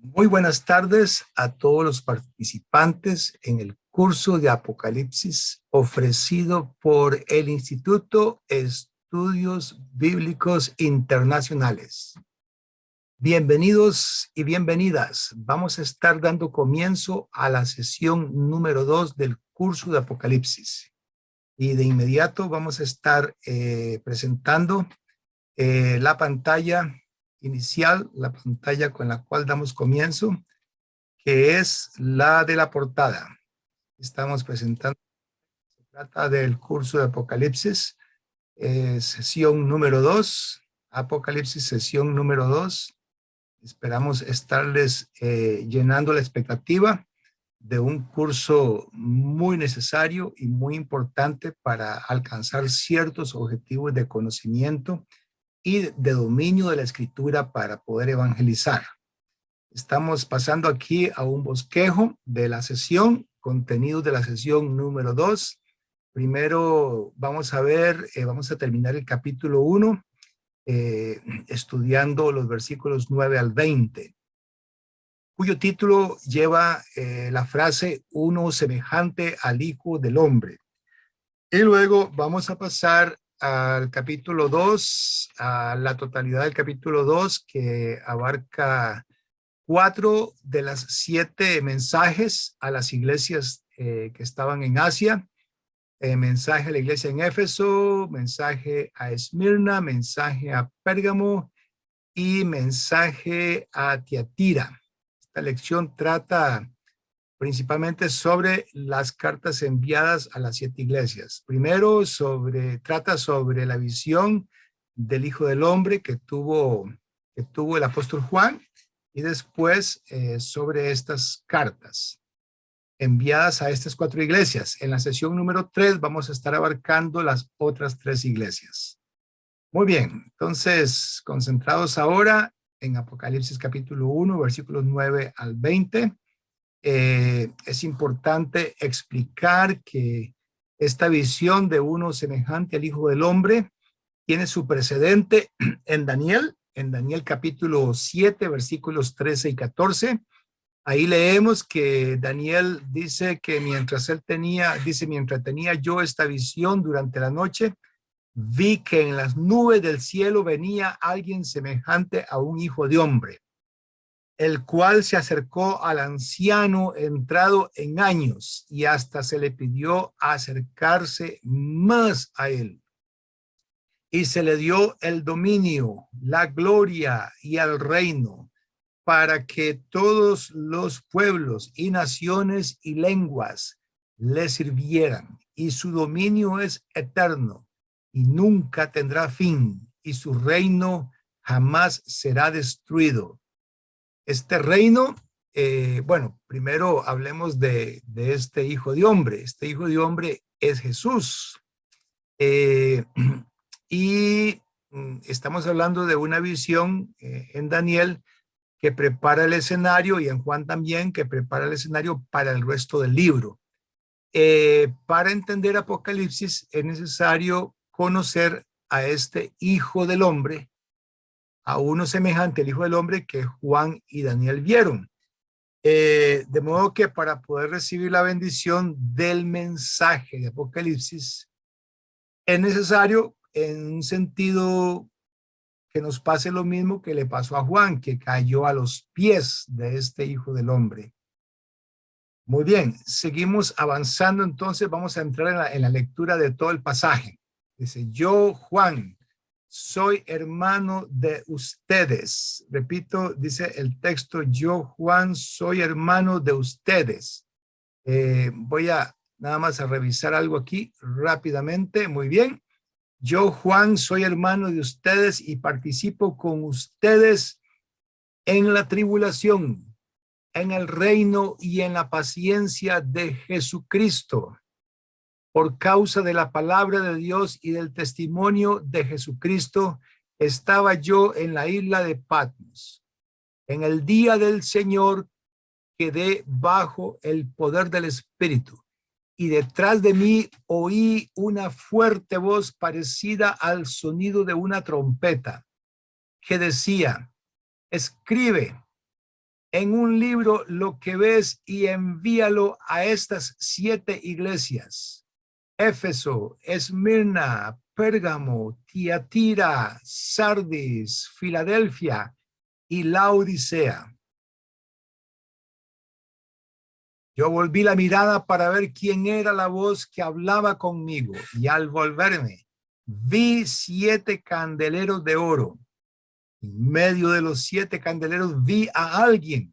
Muy buenas tardes a todos los participantes en el curso de Apocalipsis ofrecido por el Instituto Estudios Bíblicos Internacionales. Bienvenidos y bienvenidas. Vamos a estar dando comienzo a la sesión número 2 del curso de Apocalipsis. Y de inmediato vamos a estar presentando la pantalla inicial, la pantalla con la cual damos comienzo, que es la de la portada. Estamos presentando, se trata del curso de Apocalipsis, sesión número 2, Apocalipsis sesión número 2. Esperamos estarles llenando la expectativa de un curso muy necesario y muy importante para alcanzar ciertos objetivos de conocimiento y de dominio de la escritura para poder evangelizar. Estamos pasando aquí a un bosquejo de la sesión, contenidos de la sesión número 2. Primero vamos a ver, vamos a terminar el capítulo 1, estudiando los versículos 9 al 20, cuyo título lleva la frase uno semejante al Hijo del Hombre. Y luego vamos a pasar al capítulo 2, a la totalidad del capítulo 2, que abarca 4 de las 7 mensajes a las iglesias que estaban en Asia. Mensaje a la iglesia en Éfeso, mensaje a Esmirna, mensaje a Pérgamo y mensaje a Tiatira. Esta lección trata principalmente sobre las cartas enviadas a las 7 iglesias. Primero, trata sobre la visión del Hijo del Hombre que tuvo el apóstol Juan, y después sobre estas cartas enviadas a estas 4 iglesias. En la sesión número 3 vamos a estar abarcando las otras 3 iglesias. Muy bien, entonces concentrados ahora en Apocalipsis capítulo 1, versículos 9 al 20. Es importante explicar que esta visión de uno semejante al Hijo del Hombre tiene su precedente en Daniel capítulo 7, versículos 13 y 14. Ahí leemos que Daniel dice que mientras tenía yo esta visión durante la noche, vi que en las nubes del cielo venía alguien semejante a un hijo de hombre, el cual se acercó al anciano entrado en años y hasta se le pidió acercarse más a él. Y se le dio el dominio, la gloria y el reino, para que todos los pueblos y naciones y lenguas le sirvieran. Y su dominio es eterno y nunca tendrá fin, y su reino jamás será destruido. Este reino, bueno, primero hablemos de este Hijo de Hombre. Este Hijo de Hombre es Jesús. Y estamos hablando de una visión en Daniel que prepara el escenario, y en Juan también, que prepara el escenario para el resto del libro. Para entender Apocalipsis es necesario conocer a este Hijo del Hombre, a uno semejante al Hijo del Hombre que Juan y Daniel vieron. De modo que para poder recibir la bendición del mensaje de Apocalipsis es necesario, en un sentido, que nos pase lo mismo que le pasó a Juan, que cayó a los pies de este Hijo del Hombre. Muy bien, seguimos avanzando. Entonces vamos a entrar en la lectura de todo el pasaje. Dice, yo, Juan, soy hermano de ustedes. Repito, dice el texto, yo, Juan, soy hermano de ustedes. Voy a nada más a revisar algo aquí rápidamente. Muy bien. Yo, Juan, soy hermano de ustedes y participo con ustedes en la tribulación, en el reino y en la paciencia de Jesucristo. Por causa de la palabra de Dios y del testimonio de Jesucristo, estaba yo en la isla de Patmos. En el día del Señor quedé bajo el poder del Espíritu, y detrás de mí oí una fuerte voz parecida al sonido de una trompeta, que decía, escribe, en un libro lo que ves y envíalo a estas 7 iglesias: Éfeso, Esmirna, Pérgamo, Tiatira, Sardis, Filadelfia y Laodicea. Yo volví la mirada para ver quién era la voz que hablaba conmigo, y al volverme vi 7 candeleros de oro. En medio de los 7 candeleros vi a alguien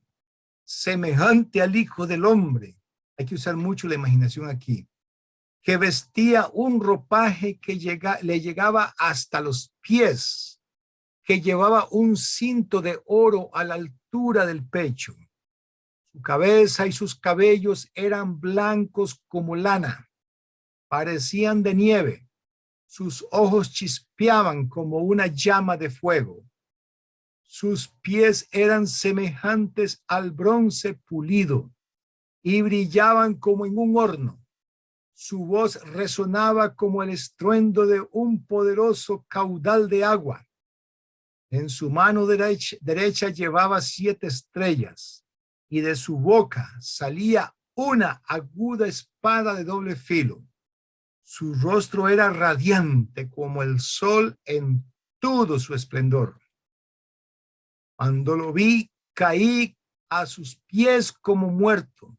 semejante al Hijo del Hombre. Hay que usar mucho la imaginación aquí, que vestía un ropaje que le llegaba hasta los pies, que llevaba un cinto de oro a la altura del pecho. Su cabeza y sus cabellos eran blancos como lana, parecían de nieve. Sus ojos chispeaban como una llama de fuego. Sus pies eran semejantes al bronce pulido y brillaban como en un horno. Su voz resonaba como el estruendo de un poderoso caudal de agua. En su mano derecha llevaba 7 estrellas, y de su boca salía una aguda espada de doble filo. Su rostro era radiante como el sol en todo su esplendor. Cuando lo vi, caí a sus pies como muerto,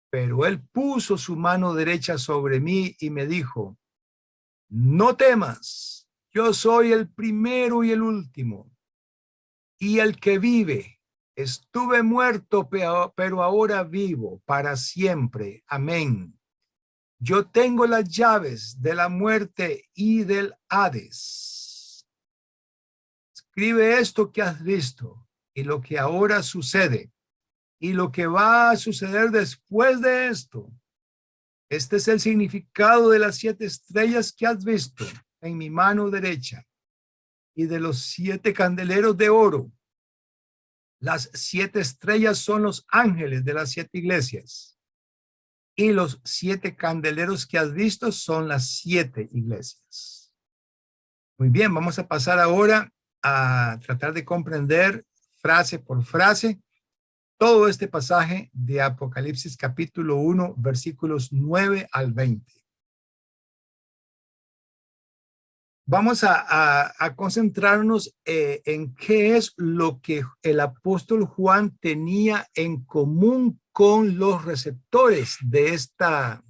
pero él puso su mano derecha sobre mí y me dijo: no temas, yo soy el primero y el último, y el que vive. Estuve muerto, pero ahora vivo para siempre. Amén. Yo tengo las llaves de la muerte y del Hades. Escribe esto que has visto y lo que ahora sucede y lo que va a suceder después de esto. Este es el significado de las 7 estrellas que has visto en mi mano derecha y de los 7 candeleros de oro. Las 7 estrellas son los ángeles de las 7 iglesias, y los 7 candeleros que has visto son las 7 iglesias. Muy bien, vamos a pasar ahora a tratar de comprender frase por frase todo este pasaje de Apocalipsis capítulo 1, versículos 9 al 20. Vamos a concentrarnos en qué es lo que el apóstol Juan tenía en común con los receptores de esta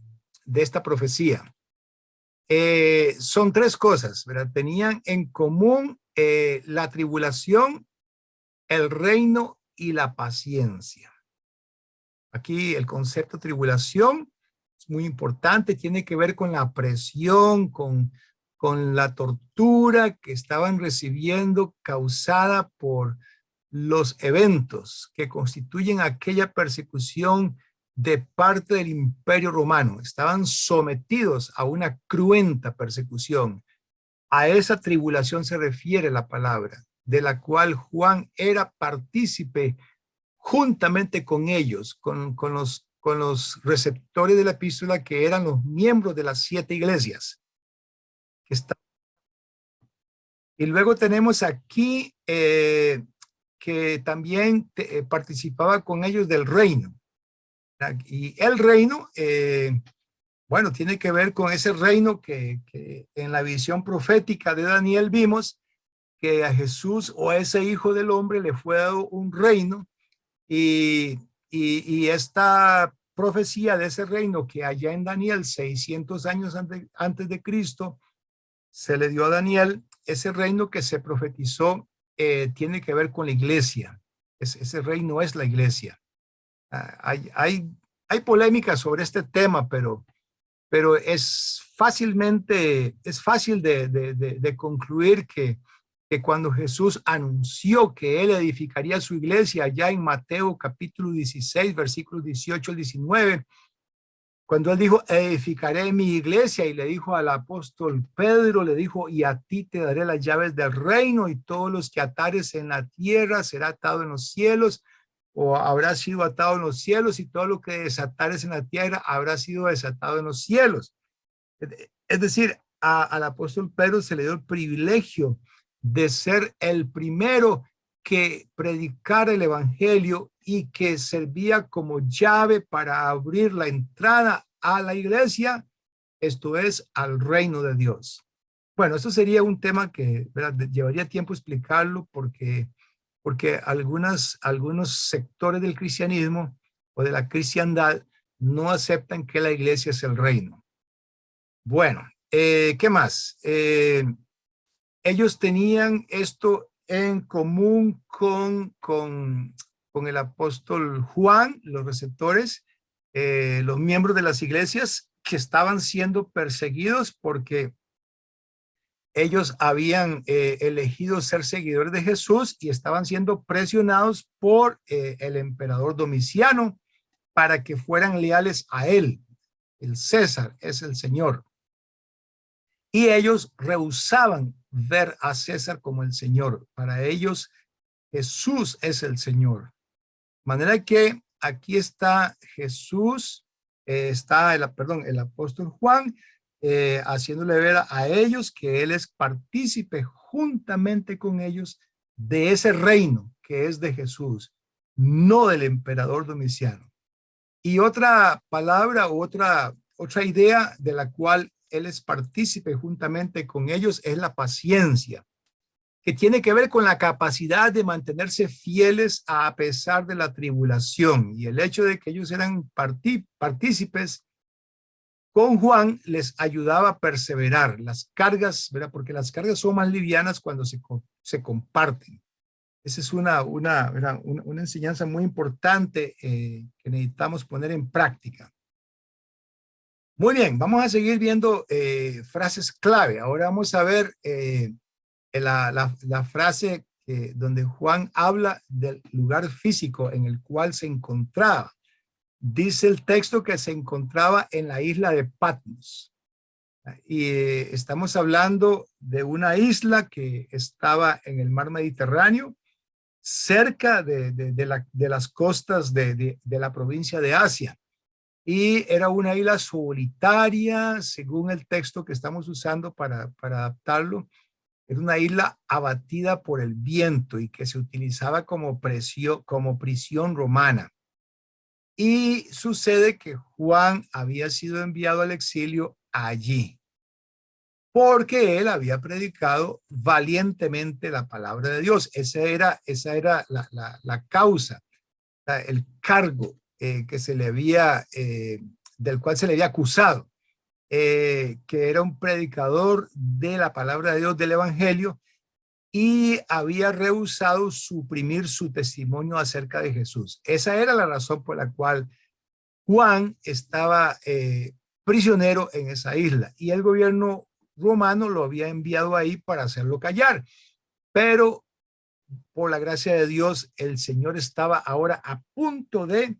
profecía. Son 3 cosas, ¿verdad? Tenían en común la tribulación, el reino y la paciencia. Aquí el concepto de tribulación es muy importante, tiene que ver con la presión, con la tortura que estaban recibiendo causada por los eventos que constituyen aquella persecución de parte del Imperio Romano. Estaban sometidos a una cruenta persecución. A esa tribulación se refiere la palabra, de la cual Juan era partícipe juntamente con ellos, con los receptores de la epístola, que eran los miembros de las 7 iglesias. Y luego tenemos aquí que también participaba con ellos del reino. Y el reino, bueno, tiene que ver con ese reino que en la visión profética de Daniel vimos que a Jesús o a ese hijo del hombre le fue dado un reino, y esta profecía de ese reino que allá en Daniel 600 años antes de Cristo se le dio a Daniel, ese reino que se profetizó tiene que ver con la iglesia. Ese reino es la iglesia. Hay polémica sobre este tema, pero es fácil de concluir que cuando Jesús anunció que él edificaría su iglesia, allá en Mateo capítulo 16, versículos 18 al 19, cuando él dijo, edificaré mi iglesia, y le dijo al apóstol Pedro, le dijo, y a ti te daré las llaves del reino, y todos los que atares en la tierra será atado en los cielos, o habrá sido atado en los cielos, y todo lo que desatares en la tierra habrá sido desatado en los cielos. Es decir, al apóstol Pedro se le dio el privilegio de ser el primero que predicara el evangelio y que servía como llave para abrir la entrada a la iglesia, esto es, al reino de Dios. Bueno, eso sería un tema que, ¿verdad?, llevaría tiempo explicarlo porque algunos sectores del cristianismo o de la cristiandad no aceptan que la iglesia es el reino. Bueno, ¿qué más? Ellos tenían esto en común con el apóstol Juan, los receptores, los miembros de las iglesias que estaban siendo perseguidos porque ellos habían elegido ser seguidores de Jesús y estaban siendo presionados por el emperador Domiciano para que fueran leales a él. El César es el Señor. Y ellos rehusaban ver a César como el Señor. Para ellos, Jesús es el Señor. De manera que aquí está Jesús, está el apóstol Juan, haciéndole ver a ellos que él es partícipe juntamente con ellos de ese reino que es de Jesús, no del emperador Domiciano. Y otra palabra, otra idea de la cual él es partícipe juntamente con ellos es la paciencia, que tiene que ver con la capacidad de mantenerse fieles a pesar de la tribulación. Y el hecho de que ellos eran partícipes con Juan les ayudaba a perseverar las cargas, ¿verdad? Porque las cargas son más livianas cuando se comparten. Esa es una enseñanza muy importante que necesitamos poner en práctica. Muy bien, vamos a seguir viendo frases clave. Ahora vamos a ver la frase donde Juan habla del lugar físico en el cual se encontraba. Dice el texto que se encontraba en la isla de Patmos. Y estamos hablando de una isla que estaba en el mar Mediterráneo, cerca de las costas de la provincia de Asia. Y era una isla solitaria, según el texto que estamos usando para adaptarlo. Era una isla abatida por el viento y que se utilizaba como prisión romana. Y sucede que Juan había sido enviado al exilio allí, porque él había predicado valientemente la palabra de Dios. Esa era la causa, el cargo que se le había, del cual se le había acusado, que era un predicador de la palabra de Dios, del evangelio, y había rehusado suprimir su testimonio acerca de Jesús. Esa era la razón por la cual Juan estaba prisionero en esa isla, y el gobierno romano lo había enviado ahí para hacerlo callar. Pero por la gracia de Dios, el Señor estaba ahora a punto de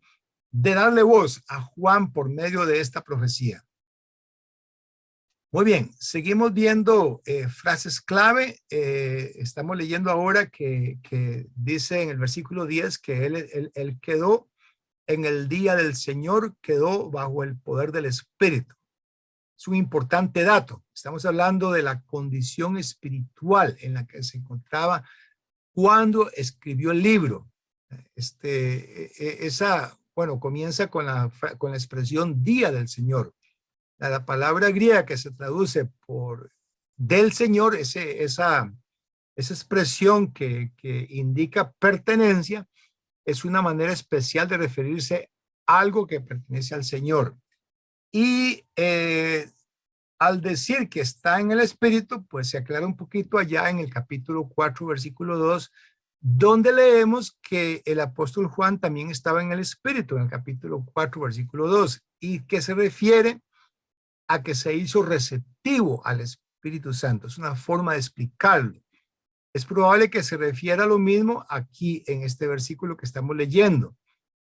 darle voz a Juan por medio de esta profecía. Muy bien, seguimos viendo frases clave. Estamos leyendo ahora que dice en el versículo 10 que él quedó en el día del Señor, quedó bajo el poder del Espíritu. Es un importante dato. Estamos hablando de la condición espiritual en la que se encontraba cuando escribió el libro. Comienza con la expresión día del Señor. La palabra griega que se traduce por del Señor, esa expresión que indica pertenencia, es una manera especial de referirse a algo que pertenece al Señor. Y al decir que está en el Espíritu, pues se aclara un poquito allá en el capítulo 4, versículo 2, donde leemos que el apóstol Juan también estaba en el Espíritu, en el capítulo 4, versículo 2, y que se refiere a que se hizo receptivo al Espíritu Santo. Es una forma de explicarlo. Es probable que se refiera a lo mismo aquí en este versículo que estamos leyendo.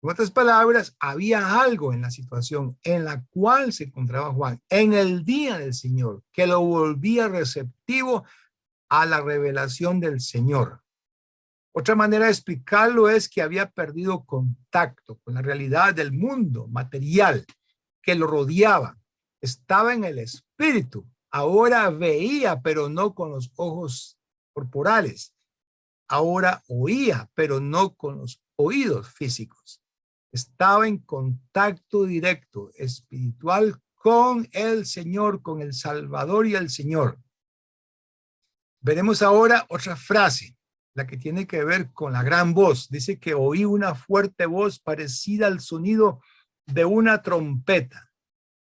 En otras palabras, había algo en la situación en la cual se encontraba Juan en el día del Señor que lo volvía receptivo a la revelación del Señor. Otra manera de explicarlo es que había perdido contacto con la realidad del mundo material que lo rodeaba. Estaba en el espíritu. Ahora veía, pero no con los ojos corporales. ahora oía, pero no con los oídos físicos. Estaba en contacto directo, espiritual, con el Señor, con el Salvador y el Señor. Veremos ahora otra frase, la que tiene que ver con la gran voz. Dice que oí una fuerte voz parecida al sonido de una trompeta.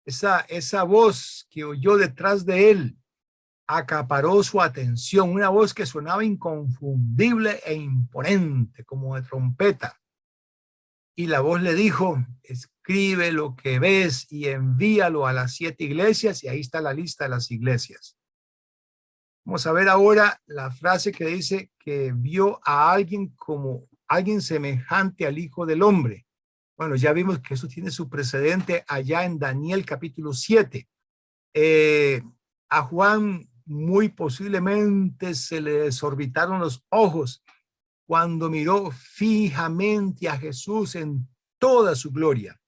Esa voz que oyó detrás de él acaparó su atención, una voz que sonaba inconfundible e imponente, como de trompeta. Y la voz le dijo, escribe lo que ves y envíalo a las 7 iglesias, y ahí está la lista de las iglesias. Vamos a ver ahora la frase que dice que vio a alguien como alguien semejante al Hijo del Hombre. Bueno, ya vimos que eso tiene su precedente allá en Daniel capítulo 7. A Juan muy posiblemente se le desorbitaron los ojos cuando miró fijamente a Jesús en toda su gloria.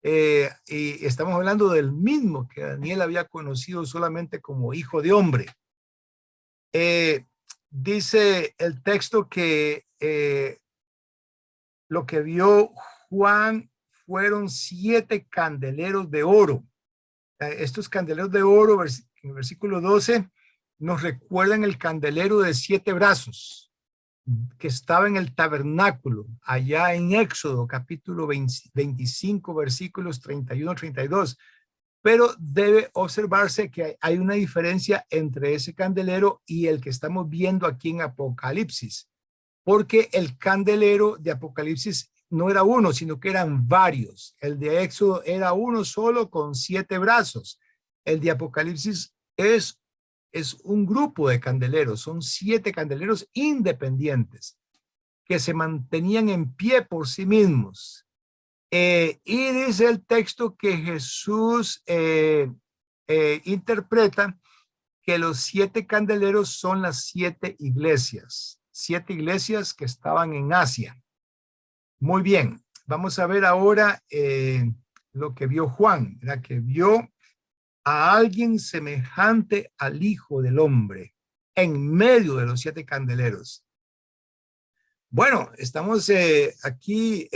Y estamos hablando del mismo que Daniel había conocido solamente como Hijo de Hombre. Dice el texto que lo que vio Juan fueron 7 candeleros de oro. Estos candeleros de oro, en el versículo 12, nos recuerdan el candelero de 7 brazos que estaba en el tabernáculo, allá en Éxodo, capítulo 25, versículos 31-32. Pero debe observarse que hay una diferencia entre ese candelero y el que estamos viendo aquí en Apocalipsis, porque el candelero de Apocalipsis no era uno, sino que eran varios. El de Éxodo era uno solo con 7 brazos. El de Apocalipsis es un grupo de candeleros, son 7 candeleros independientes que se mantenían en pie por sí mismos. Y dice el texto que Jesús interpreta que los 7 candeleros son las 7 iglesias que estaban en Asia. Muy bien, vamos a ver ahora lo que vio Juan, ¿verdad? Que vio a alguien semejante al Hijo del Hombre en medio de los 7 candeleros. Bueno, estamos aquí,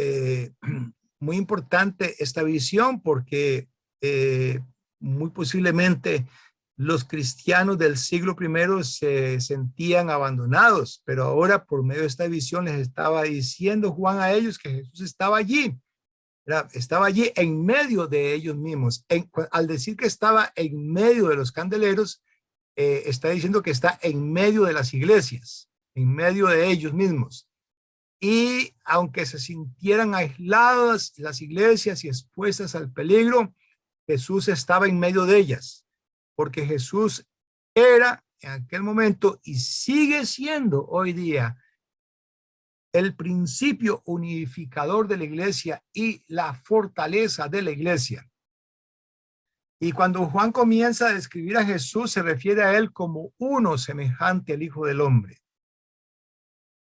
muy importante esta visión porque muy posiblemente los cristianos del siglo I se sentían abandonados, pero ahora por medio de esta visión les estaba diciendo Juan a ellos que Jesús estaba allí. Estaba allí en medio de ellos mismos. Al decir que estaba en medio de los candeleros, está diciendo que está en medio de las iglesias, en medio de ellos mismos. Y aunque se sintieran aisladas las iglesias y expuestas al peligro, Jesús estaba en medio de ellas, porque Jesús era en aquel momento y sigue siendo hoy día el principio unificador de la iglesia y la fortaleza de la iglesia. Y cuando Juan comienza a describir a Jesús, se refiere a él como uno semejante al Hijo del Hombre.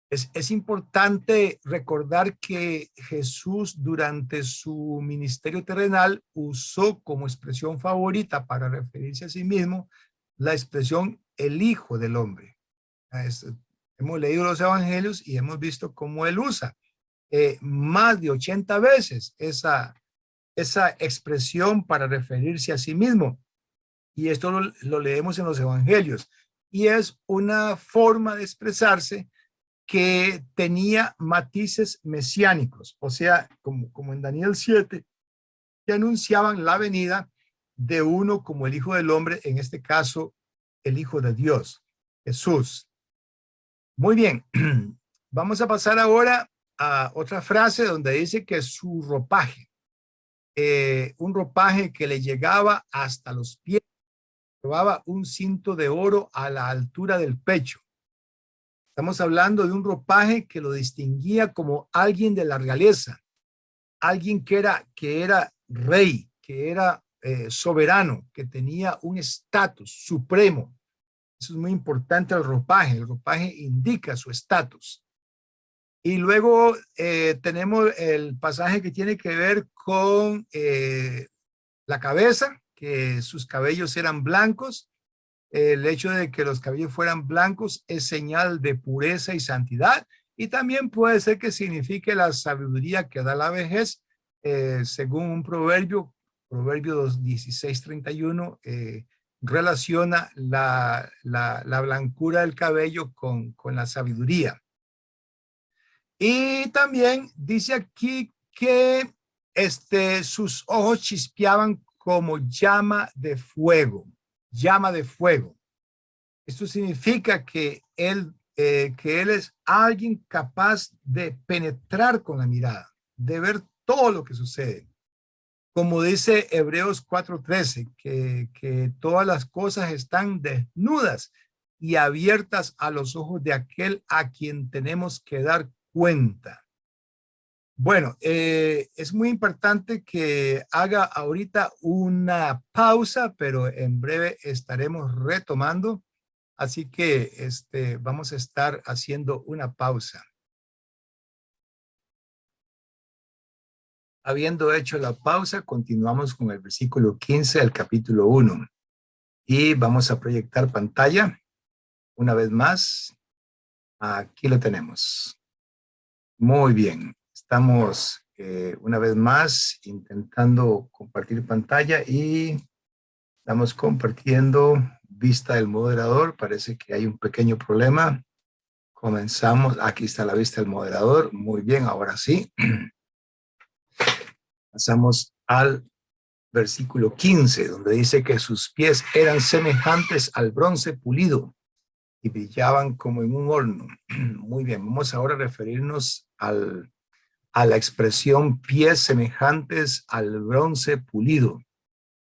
Es importante recordar que Jesús durante su ministerio terrenal usó como expresión favorita para referirse a sí mismo la expresión el Hijo del Hombre. Hemos leído los evangelios y hemos visto cómo él usa más de 80 veces esa expresión para referirse a sí mismo. Y esto lo leemos en los evangelios. Y es una forma de expresarse que tenía matices mesiánicos, o sea, como en Daniel 7, que anunciaban la venida de uno como el Hijo del Hombre, en este caso, el Hijo de Dios, Jesús. Muy bien, vamos a pasar ahora a otra frase donde dice que su ropaje, un ropaje que le llegaba hasta los pies, llevaba un cinto de oro a la altura del pecho. Estamos hablando de un ropaje que lo distinguía como alguien de la realeza, alguien que era rey, que era soberano, que tenía un estatus supremo. Eso es muy importante, el ropaje indica su estatus. Y luego tenemos el pasaje que tiene que ver con la cabeza, que sus cabellos eran blancos, El hecho de que los cabellos fueran blancos es señal de pureza y santidad, y también puede ser que signifique la sabiduría que da la vejez, según un proverbio, Proverbio 16:31, relaciona la blancura del cabello con la sabiduría. Y también dice aquí que sus ojos chispeaban como llama de fuego. Esto significa que él es alguien capaz de penetrar con la mirada, de ver todo lo que sucede. Como dice Hebreos 4:13, que todas las cosas están desnudas y abiertas a los ojos de aquel a quien tenemos que dar cuenta. Bueno, es muy importante que haga ahorita una pausa, pero en breve estaremos retomando. Así que vamos a estar haciendo una pausa. Habiendo hecho la pausa, continuamos con el versículo 15 del capítulo 1. Y vamos a proyectar pantalla una vez más. Aquí lo tenemos. Muy bien. Estamos una vez más intentando compartir pantalla y estamos compartiendo vista del moderador. Parece que hay un pequeño problema. Comenzamos. Aquí está la vista del moderador. Muy bien, ahora sí. Pasamos al versículo 15, donde dice que sus pies eran semejantes al bronce pulido y brillaban como en un horno. Muy bien, vamos ahora a referirnos a la expresión pies semejantes al bronce pulido.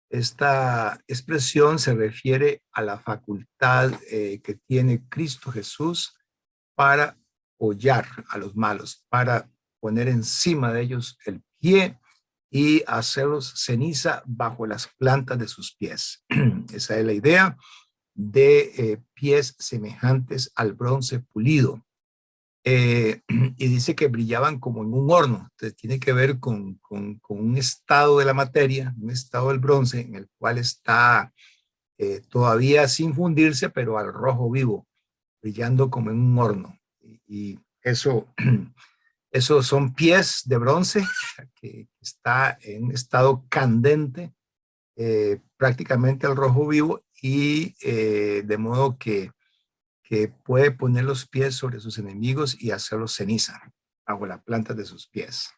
Esta expresión se refiere a la facultad que tiene Cristo Jesús para hollar a los malos, para poner encima de ellos el pie y hacerlos ceniza bajo las plantas de sus pies. Esa es la idea de pies semejantes al bronce pulido. Y dice que brillaban como en un horno. Entonces tiene que ver con un estado de la materia, un estado del bronce en el cual está todavía sin fundirse, pero al rojo vivo, brillando como en un horno. Y eso, esos son pies de bronce que está en estado candente, prácticamente al rojo vivo, y de modo que puede poner los pies sobre sus enemigos y hacerlos ceniza bajo la planta de sus pies.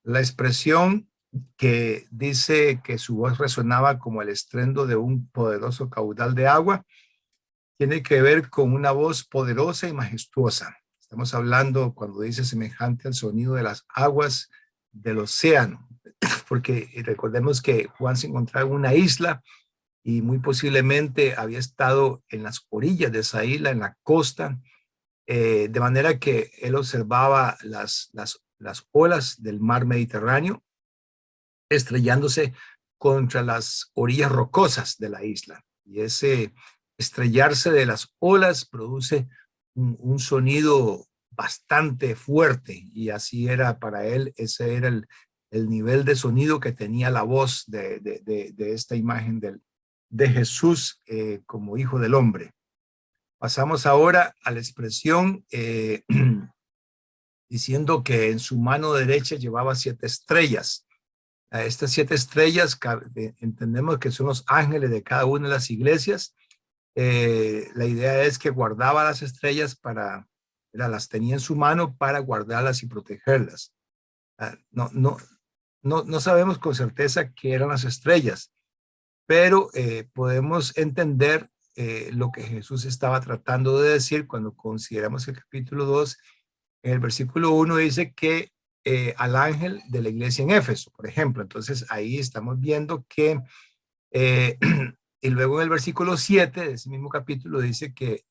La expresión que dice que su voz resonaba como el estruendo de un poderoso caudal de agua tiene que ver con una voz poderosa y majestuosa. Estamos hablando, cuando dice semejante al sonido de las aguas del océano, porque recordemos que Juan se encontraba en una isla y muy posiblemente había estado en las orillas de esa isla, en la costa, de manera que él observaba las olas del mar Mediterráneo estrellándose contra las orillas rocosas de la isla. Y ese estrellarse de las olas produce un sonido bastante fuerte, y así era para él, ese era el nivel de sonido que tenía la voz de esta imagen de Jesús como hijo del hombre. Pasamos ahora a la expresión diciendo que en su mano derecha llevaba 7 estrellas. A estas 7 estrellas entendemos que son los ángeles de cada una de las iglesias. La idea es que guardaba las estrellas las tenía en su mano para guardarlas y protegerlas. No sabemos con certeza qué eran las estrellas, pero podemos entender lo que Jesús estaba tratando de decir cuando consideramos el capítulo 2. En el versículo 1 dice que al ángel de la iglesia en Éfeso, por ejemplo. Entonces ahí estamos viendo que, y luego en el versículo 7 de ese mismo capítulo dice que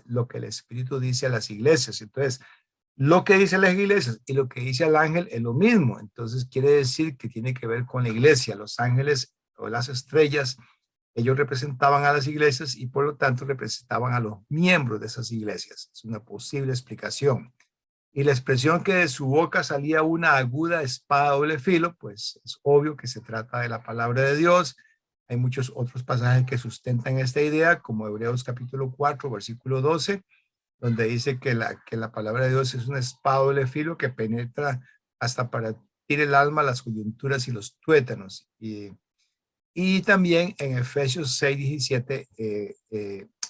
lo que el Espíritu dice a las iglesias. Entonces, lo que dice a las iglesias y lo que dice al ángel es lo mismo. Entonces quiere decir que tiene que ver con la iglesia. Los ángeles o las estrellas, ellos representaban a las iglesias y por lo tanto representaban a los miembros de esas iglesias. Es una posible explicación. Y la expresión que de su boca salía una aguda espada doble filo, pues es obvio que se trata de la palabra de Dios, Hay muchos otros pasajes que sustentan esta idea, como Hebreos capítulo 4, versículo 12, donde dice que la palabra de Dios es una espada de doble filo que penetra hasta partir el alma, las coyunturas y los tuétanos. Y también en Efesios 6, 17,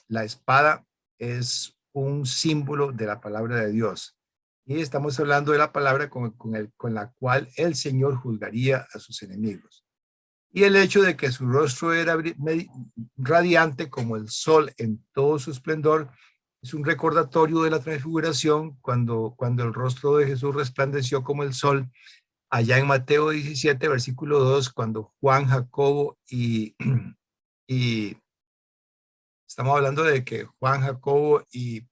la espada es un símbolo de la palabra de Dios. Y estamos hablando de la palabra con la cual el Señor juzgaría a sus enemigos. Y el hecho de que su rostro era radiante como el sol en todo su esplendor es un recordatorio de la transfiguración cuando el rostro de Jesús resplandeció como el sol allá en Mateo 17, versículo 2, cuando Juan, Jacobo y estamos hablando de que Juan, Jacobo y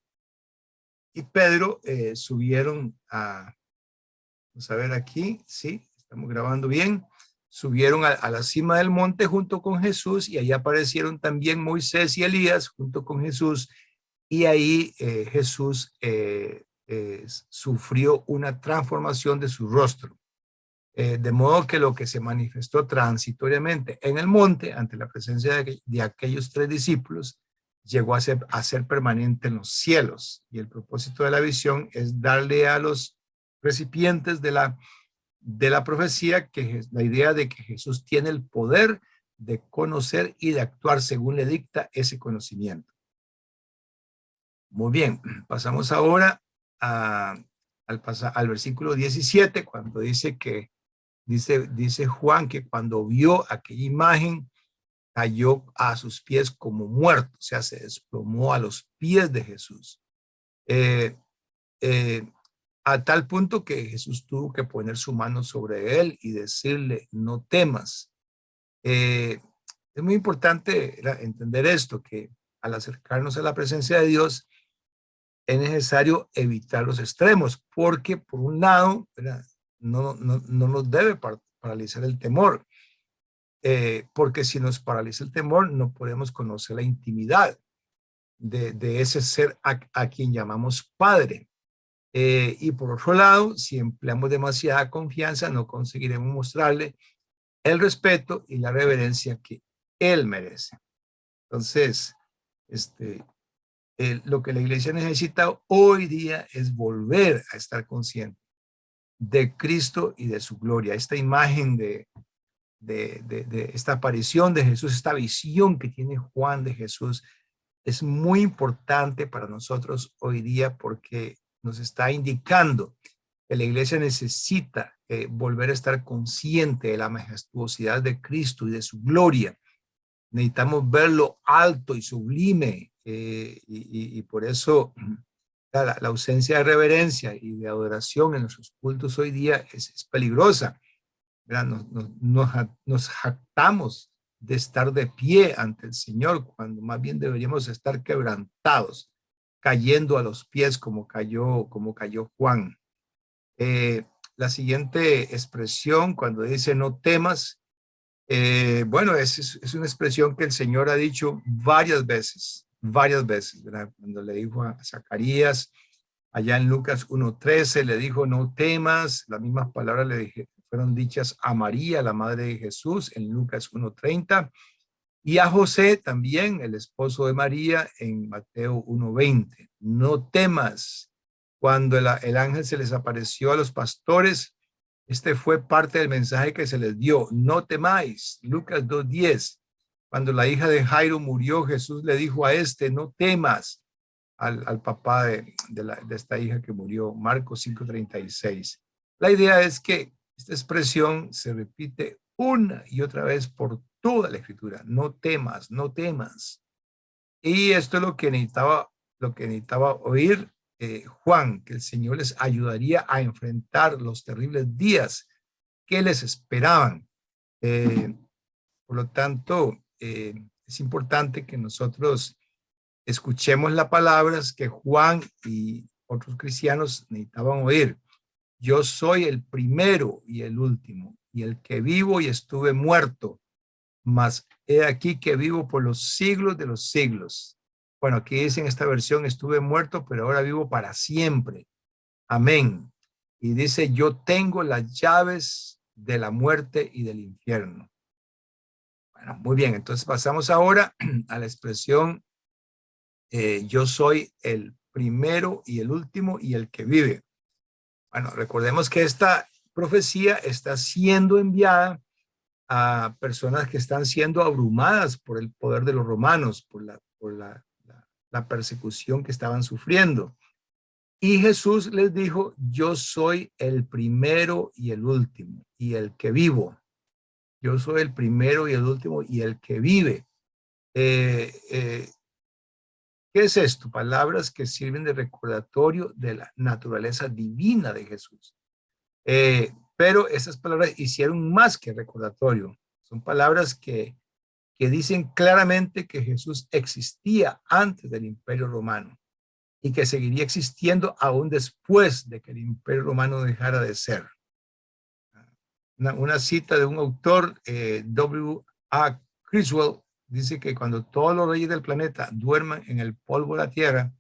Pedro subieron vamos a ver aquí, sí, estamos grabando bien, subieron a la cima del monte junto con Jesús y ahí aparecieron también Moisés y Elías junto con Jesús y ahí Jesús sufrió una transformación de su rostro. De modo que lo que se manifestó transitoriamente en el monte ante la presencia de aquellos tres discípulos llegó a ser permanente en los cielos. Y el propósito de la visión es darle a los recipientes de la profecía la idea de que Jesús tiene el poder de conocer y de actuar según le dicta ese conocimiento. Muy bien, pasamos ahora al versículo 17, cuando dice que Dice Juan que cuando vio aquella imagen cayó a sus pies como muerto, o sea, se desplomó a los pies de Jesús. Eh, eh, a tal punto que Jesús tuvo que poner su mano sobre él y decirle, no temas. Es muy importante entender esto, que al acercarnos a la presencia de Dios es necesario evitar los extremos, porque por un lado, ¿verdad? No nos debe paralizar el temor, porque si nos paraliza el temor, no podemos conocer la intimidad de ese ser a quien llamamos Padre. Y por otro lado, si empleamos demasiada confianza, no conseguiremos mostrarle el respeto y la reverencia que Él merece. Entonces, lo que la iglesia necesita hoy día es volver a estar consciente de Cristo y de su gloria. Esta imagen de esta aparición de Jesús, esta visión que tiene Juan de Jesús, es muy importante para nosotros hoy día porque nos está indicando que la iglesia necesita volver a estar consciente de la majestuosidad de Cristo y de su gloria. Necesitamos verlo alto y sublime y por eso la ausencia de reverencia y de adoración en nuestros cultos hoy día es peligrosa. Nos jactamos de estar de pie ante el Señor cuando más bien deberíamos estar quebrantados, cayendo a los pies como cayó Juan. La siguiente expresión cuando dice no temas, bueno, es una expresión que el Señor ha dicho varias veces, ¿verdad? Cuando le dijo a Zacarías, allá en Lucas 1:13, le dijo, no temas, las mismas palabras fueron dichas a María, la madre de Jesús, en Lucas 1:30, y a José también, el esposo de María, en Mateo 1:20. No temas. Cuando el ángel se les apareció a los pastores, este fue parte del mensaje que se les dio. No temáis. Lucas 2:10. Cuando la hija de Jairo murió, Jesús le dijo a no temas, al papá de esta hija que murió. Marcos 5:36. La idea es que esta expresión se repite una y otra vez por toda la escritura. No temas, no temas. Y esto es lo que necesitaba oír Juan, que el Señor les ayudaría a enfrentar los terribles días que les esperaban. Por lo tanto, es importante que nosotros escuchemos las palabras que Juan y otros cristianos necesitaban oír. Yo soy el primero y el último, y el que vivo y estuve muerto, mas he aquí que vivo por los siglos de los siglos. Bueno, aquí dice en esta versión, estuve muerto, pero ahora vivo para siempre. Amén. Y dice, yo tengo las llaves de la muerte y del infierno. Bueno, muy bien, entonces pasamos ahora a la expresión yo soy el primero y el último y el que vive. Bueno, recordemos que esta profecía está siendo enviada a personas que están siendo abrumadas por el poder de los romanos, por la persecución que estaban sufriendo. Y Jesús les dijo, yo soy el primero y el último y el que vivo. Yo soy el primero y el último y el que vive. Eh, eh, ¿Qué es esto? Palabras que sirven de recordatorio de la naturaleza divina de Jesús. Pero esas palabras hicieron más que recordatorio. Son palabras que dicen claramente que Jesús existía antes del Imperio Romano y que seguiría existiendo aún después de que el Imperio Romano dejara de ser. Una cita de un autor, W. A. Criswell, dice que cuando todos los reyes del planeta duerman en el polvo de la tierra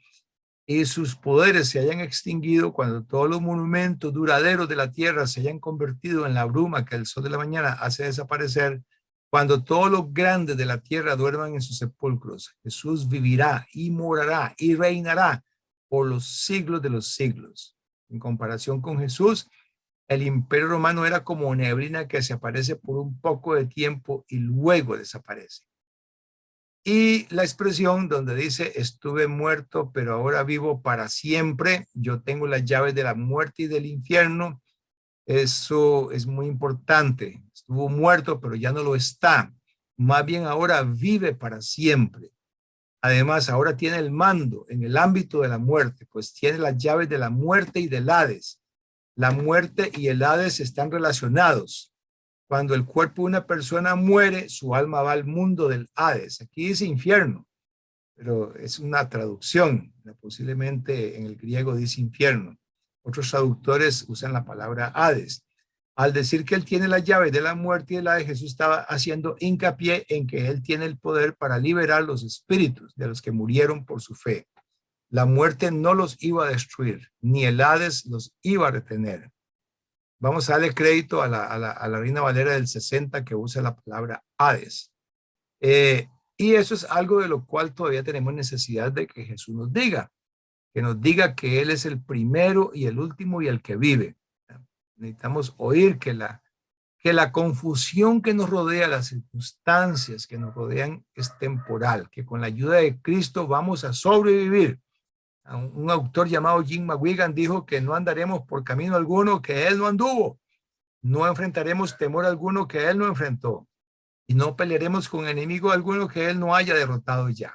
y sus poderes se hayan extinguido, cuando todos los monumentos duraderos de la tierra se hayan convertido en la bruma que el sol de la mañana hace desaparecer, cuando todos los grandes de la tierra duerman en sus sepulcros, Jesús vivirá y morará y reinará por los siglos de los siglos. En comparación con Jesús, el Imperio Romano era como neblina que se aparece por un poco de tiempo y luego desaparece. Y la expresión donde dice, estuve muerto, pero ahora vivo para siempre, yo tengo las llaves de la muerte y del infierno, eso es muy importante. Estuvo muerto, pero ya no lo está. Más bien ahora vive para siempre. Además, ahora tiene el mando en el ámbito de la muerte, pues tiene las llaves de la muerte y del Hades. La muerte y el Hades están relacionados. Cuando el cuerpo de una persona muere, su alma va al mundo del Hades. Aquí dice infierno, pero es una traducción. Posiblemente en el griego dice infierno. Otros traductores usan la palabra Hades. Al decir que él tiene las llaves de la muerte y del Hades, Jesús estaba haciendo hincapié en que él tiene el poder para liberar los espíritus de los que murieron por su fe. La muerte no los iba a destruir, ni el Hades los iba a retener. Vamos a darle crédito a la Reina Valera del 60 que usa la palabra Hades. Y eso es algo de lo cual todavía tenemos necesidad de que Jesús nos diga, que Él es el primero y el último y el que vive. Necesitamos oír que la confusión que nos rodea, las circunstancias que nos rodean es temporal, que con la ayuda de Cristo vamos a sobrevivir. Un autor llamado Jim McGuigan dijo que no andaremos por camino alguno que él no anduvo, no enfrentaremos temor alguno que él no enfrentó y no pelearemos con enemigo alguno que él no haya derrotado ya.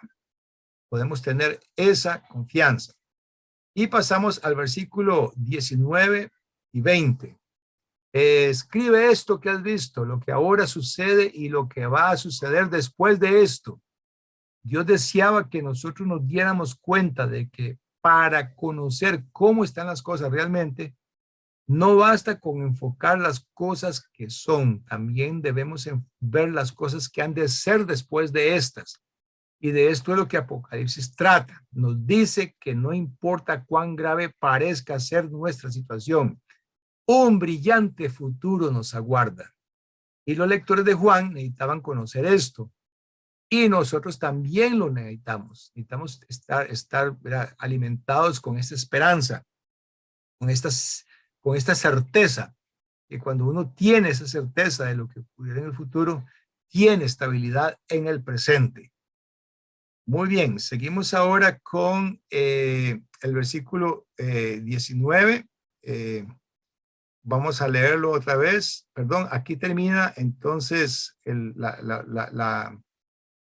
Podemos tener esa confianza. Y pasamos al versículo 19 y 20. Escribe esto que has visto, lo que ahora sucede y lo que va a suceder después de esto. Dios deseaba que nosotros nos diéramos cuenta de que para conocer cómo están las cosas realmente, no basta con enfocar las cosas que son, también debemos ver las cosas que han de ser después de estas. Y de esto es lo que Apocalipsis trata. Nos dice que no importa cuán grave parezca ser nuestra situación, un brillante futuro nos aguarda. Y los lectores de Juan necesitaban conocer esto. Y nosotros también lo necesitamos. Necesitamos estar alimentados con esta esperanza, con esta certeza, que cuando uno tiene esa certeza de lo que ocurrirá en el futuro, tiene estabilidad en el presente. Muy bien, seguimos ahora con el versículo 19. Vamos a leerlo otra vez. Perdón, aquí termina entonces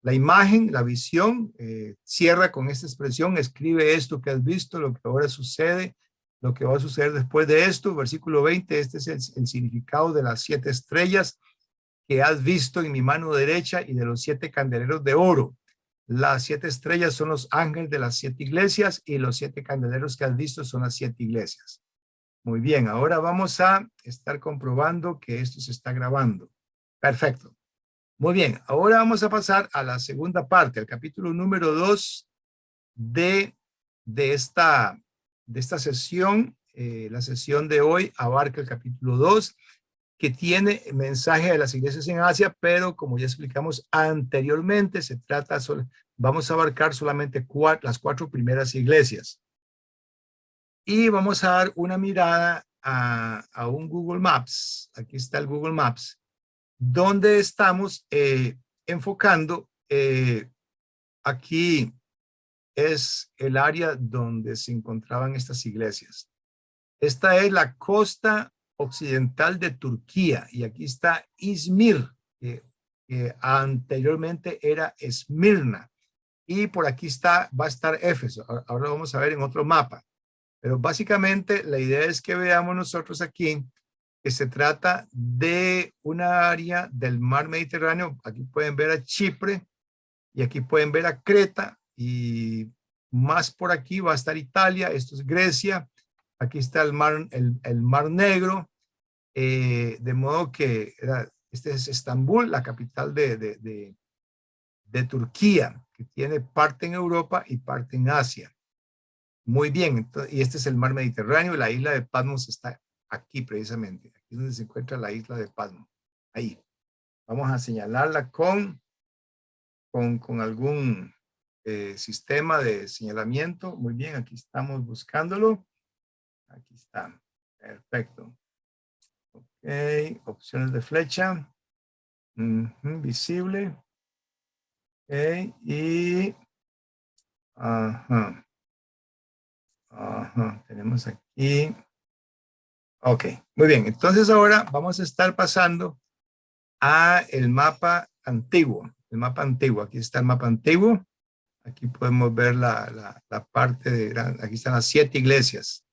la imagen, la visión, cierra con esta expresión, escribe esto que has visto, lo que ahora sucede, lo que va a suceder después de esto. Versículo 20, este es el significado de las 7 estrellas que has visto en mi mano derecha y de los 7 candeleros de oro. Las 7 estrellas son los ángeles de las 7 iglesias y los 7 candeleros que has visto son las 7 iglesias. Muy bien, ahora vamos a estar comprobando que esto se está grabando. Perfecto. Muy bien, ahora vamos a pasar a la segunda parte, al capítulo número 2 de esta sesión. La sesión de hoy abarca el capítulo 2 que tiene mensaje de las iglesias en Asia, pero como ya explicamos anteriormente, vamos a abarcar solamente las 4 primeras iglesias. Y vamos a dar una mirada a un Google Maps. Aquí está el Google Maps, donde estamos enfocando. Aquí es el área donde se encontraban estas iglesias. Esta es la costa occidental de Turquía y aquí está Izmir, que anteriormente era Esmirna. Y por aquí va a estar Éfeso. Ahora vamos a ver en otro mapa. Pero básicamente la idea es que veamos nosotros aquí que se trata de una área del mar Mediterráneo. Aquí pueden ver a Chipre y aquí pueden ver a Creta y más por aquí va a estar Italia. Esto es Grecia. Aquí está el mar Negro. De modo que este es Estambul, la capital de Turquía, que tiene parte en Europa y parte en Asia. Muy bien, entonces, y este es el mar Mediterráneo y la isla de Patmos está aquí precisamente. Aquí es donde se encuentra la isla de Patmos. Ahí. Vamos a señalarla con algún sistema de señalamiento. Muy bien, aquí estamos buscándolo. Aquí está. Perfecto. Ok, opciones de flecha. Visible. Ok, y... Ajá. Ajá, tenemos aquí. Ok, muy bien. Entonces ahora vamos a estar pasando a el mapa antiguo. El mapa antiguo. Aquí está el mapa antiguo. Aquí podemos ver la parte de... Aquí están las 7 iglesias.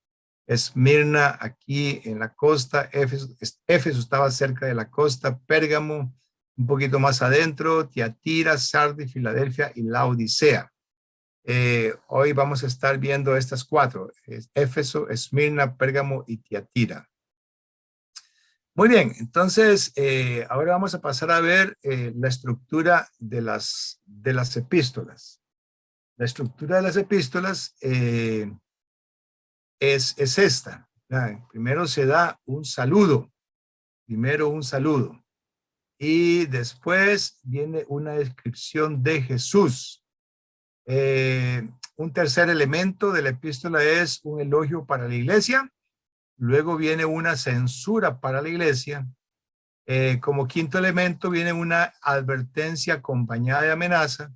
Esmirna aquí en la costa. Éfeso estaba cerca de la costa. Pérgamo un poquito más adentro. Tiatira, Sardis, Filadelfia y Laodicea. Hoy vamos a estar viendo estas 4. Éfeso, Esmirna, Pérgamo y Tiatira. Muy bien, entonces ahora vamos a pasar a ver la estructura de las epístolas. La estructura de las epístolas es esta. Primero se da un saludo, y después viene una descripción de Jesús. Un tercer elemento de la epístola es un elogio para la iglesia. Luego viene una censura para la iglesia. Como quinto elemento viene una advertencia acompañada de amenaza.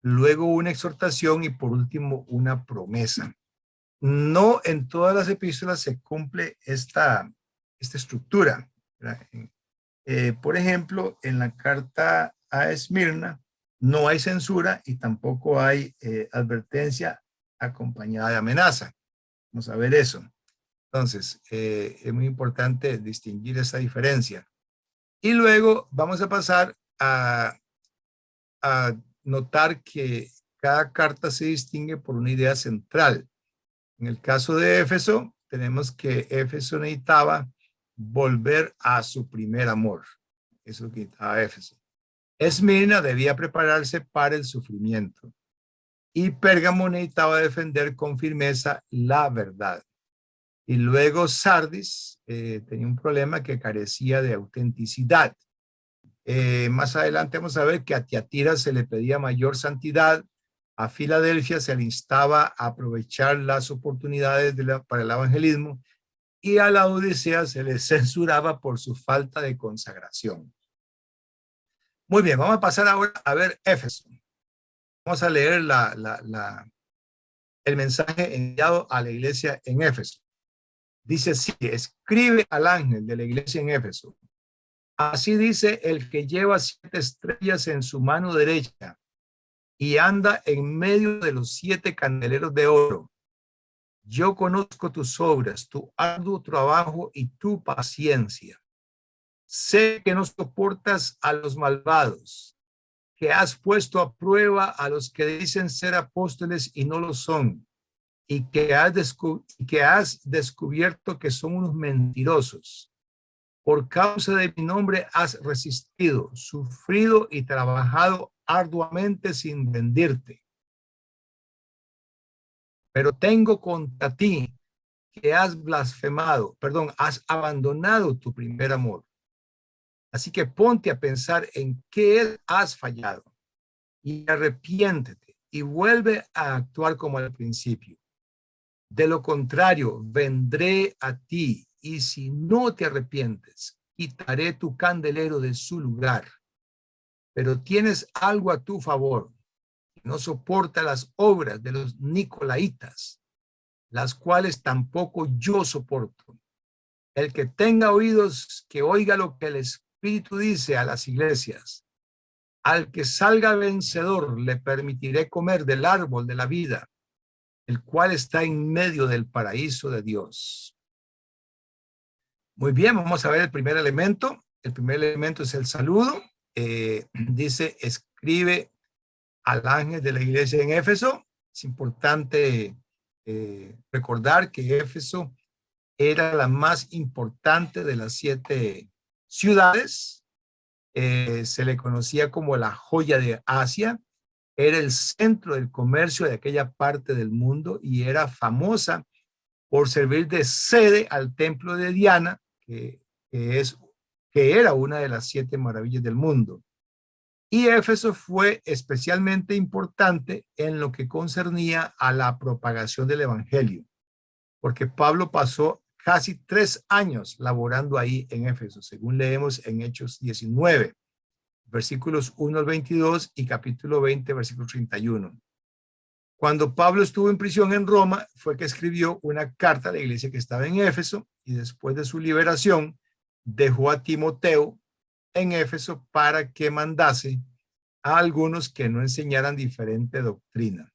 Luego una exhortación y por último una promesa. No en todas las epístolas se cumple esta estructura. Por ejemplo, en la carta a Esmirna no hay censura y tampoco hay advertencia acompañada de amenaza. Vamos a ver eso. Entonces, es muy importante distinguir esa diferencia. Y luego vamos a pasar a notar que cada carta se distingue por una idea central. En el caso de Éfeso, tenemos que Éfeso necesitaba volver a su primer amor. Eso es lo que necesitaba Éfeso. Esmirna debía prepararse para el sufrimiento. Y Pérgamo necesitaba defender con firmeza la verdad. Y luego Sardis tenía un problema que carecía de autenticidad. Más adelante vamos a ver que a Tiatira se le pedía mayor santidad, a Filadelfia se le instaba a aprovechar las oportunidades para el evangelismo y a la Odisea se le censuraba por su falta de consagración. Muy bien, vamos a pasar ahora a ver Éfeso. Vamos a leer el mensaje enviado a la iglesia en Éfeso. Dice así: escribe al ángel de la iglesia en Éfeso. Así dice el que lleva 7 estrellas en su mano derecha y anda en medio de los 7 candeleros de oro. Yo conozco tus obras, tu arduo trabajo y tu paciencia. Sé que no soportas a los malvados, que has puesto a prueba a los que dicen ser apóstoles y no lo son, y que has descubierto que son unos mentirosos. Por causa de mi nombre has resistido, sufrido y trabajado arduamente sin rendirte. Pero tengo contra ti que has abandonado tu primer amor. Así que ponte a pensar en qué has fallado y arrepiéntete y vuelve a actuar como al principio. De lo contrario, vendré a ti y si no te arrepientes, quitaré tu candelero de su lugar. Pero tienes algo a tu favor. No soporta las obras de los nicolaitas, las cuales tampoco yo soporto. El que tenga oídos, que oiga lo que el Espíritu dice a las iglesias. Al que salga vencedor, le permitiré comer del árbol de la vida, el cual está en medio del paraíso de Dios. Muy bien, vamos a ver el primer elemento. El primer elemento es el saludo. Dice, escribe al ángel de la iglesia en Éfeso. Es importante recordar que Éfeso era la más importante de las 7 ciudades. Se le conocía como la joya de Asia. Era el centro del comercio de aquella parte del mundo y era famosa por servir de sede al templo de Diana, que era una de las 7 maravillas del mundo. Y Éfeso fue especialmente importante en lo que concernía a la propagación del evangelio, porque Pablo pasó casi 3 años laborando ahí en Éfeso, según leemos en Hechos 19, versículos 1 al 22 y capítulo 20, versículo 31. Cuando Pablo estuvo en prisión en Roma, fue que escribió una carta a la iglesia que estaba en Éfeso y después de su liberación dejó a Timoteo en Éfeso para que mandase a algunos que no enseñaran diferente doctrina.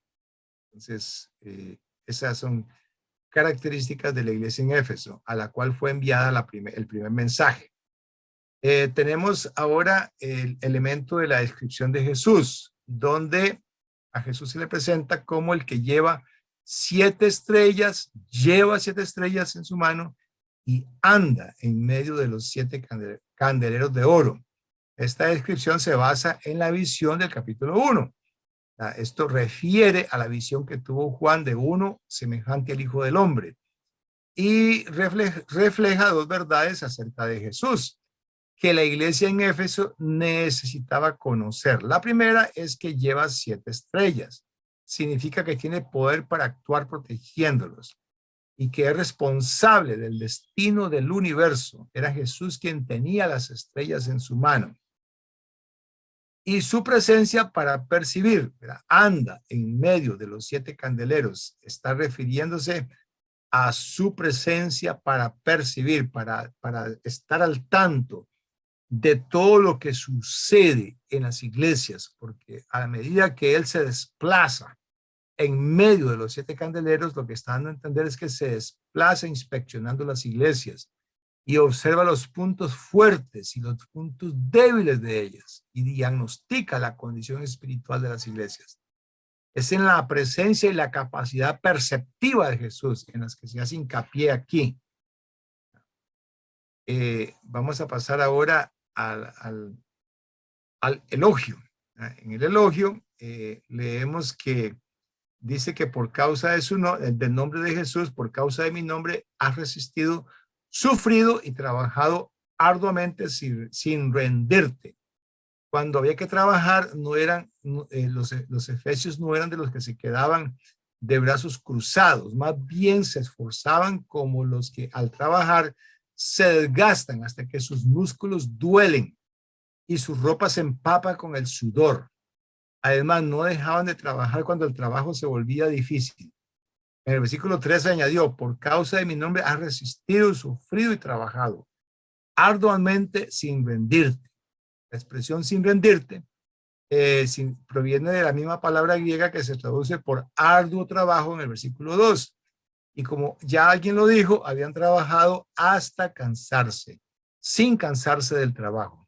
Entonces, esas son características de la iglesia en Éfeso, a la cual fue enviada el primer mensaje. Tenemos ahora el elemento de la descripción de Jesús, donde a Jesús se le presenta como el que lleva 7 estrellas, lleva 7 estrellas en su mano y anda en medio de los 7 candeleros de oro. Esta descripción se basa en la visión del capítulo 1. Esto refiere a la visión que tuvo Juan de uno semejante al Hijo del Hombre y refleja 2 verdades acerca de Jesús que la iglesia en Éfeso necesitaba conocer. La primera es que lleva 7 estrellas. Significa que tiene poder para actuar protegiéndolos y que es responsable del destino del universo. Era Jesús quien tenía las estrellas en su mano. Y su presencia para percibir, ¿verdad? Anda en medio de los 7 candeleros. Está refiriéndose a su presencia para percibir, para estar al tanto de todo lo que sucede en las iglesias, porque a medida que él se desplaza en medio de los 7 candeleros, lo que está dando a entender es que se desplaza inspeccionando las iglesias y observa los puntos fuertes y los puntos débiles de ellas y diagnostica la condición espiritual de las iglesias. Es en la presencia y la capacidad perceptiva de Jesús en las que se hace hincapié aquí. Vamos a pasar ahora al elogio. En el elogio leemos que dice que por causa de del nombre de Jesús, por causa de mi nombre, has resistido, sufrido y trabajado arduamente sin rendirte. Cuando había que trabajar, los efesios no eran de los que se quedaban de brazos cruzados, más bien se esforzaban como los que al trabajar se desgastan hasta que sus músculos duelen y su ropa se empapa con el sudor. Además, no dejaban de trabajar cuando el trabajo se volvía difícil. En el versículo 13 añadió, por causa de mi nombre has resistido, sufrido y trabajado arduamente sin rendirte. La expresión sin rendirte proviene de la misma palabra griega que se traduce por arduo trabajo en el versículo 2. Y como ya alguien lo dijo, habían trabajado hasta cansarse, sin cansarse del trabajo.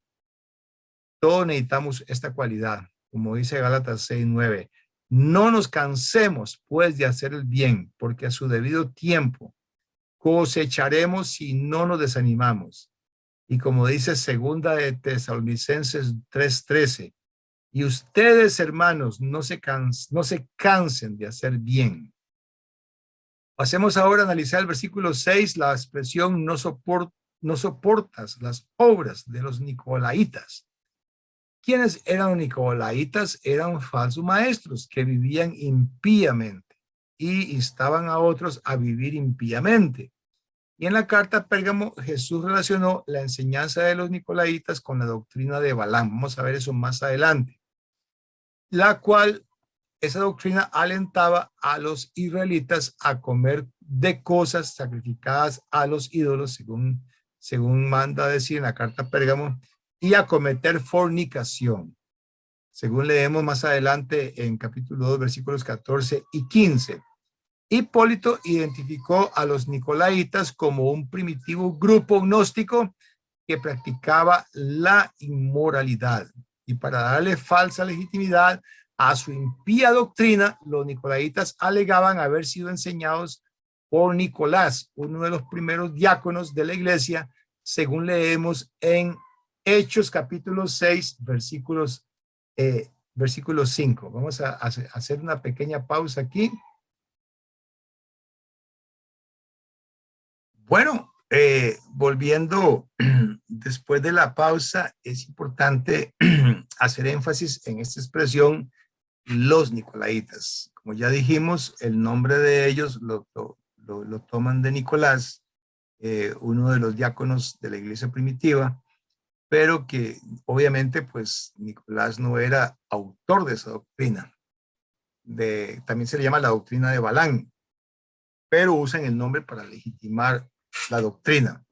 Todos necesitamos esta cualidad, como dice Gálatas 6:9. No nos cansemos, pues, de hacer el bien, porque a su debido tiempo cosecharemos si no nos desanimamos. Y como dice segunda de Tesalonicenses 3:13, y ustedes, hermanos, no se cansen de hacer bien. Pasemos ahora a analizar el versículo 6, la expresión no soporto no soportas las obras de los nicolaitas. ¿Quiénes eran los nicolaitas? Eran falsos maestros que vivían impíamente y instaban a otros a vivir impíamente. Y en la carta a Pérgamo, Jesús relacionó la enseñanza de los nicolaitas con la doctrina de Balaam. Vamos a ver eso más adelante. La cual, esa doctrina alentaba a los israelitas a comer de cosas sacrificadas a los ídolos, según manda decir en la carta a Pérgamo, y a cometer fornicación, según leemos más adelante en capítulo 2, versículos 14 y 15. Hipólito identificó a los nicolaitas como un primitivo grupo gnóstico que practicaba la inmoralidad. Y para darle falsa legitimidad a su impía doctrina, los nicolaitas alegaban haber sido enseñados por Nicolás, uno de los primeros diáconos de la iglesia, según leemos en Hechos capítulo 6, versículo 5. Vamos a hacer una pequeña pausa aquí. Bueno, volviendo después de la pausa, es importante hacer énfasis en esta expresión, los nicolaitas. Como ya dijimos, el nombre de ellos lo toman de Nicolás, uno de los diáconos de la iglesia primitiva, pero que obviamente pues Nicolás no era autor de esa doctrina. También se le llama la doctrina de Balaam, pero usan el nombre para legitimar la doctrina.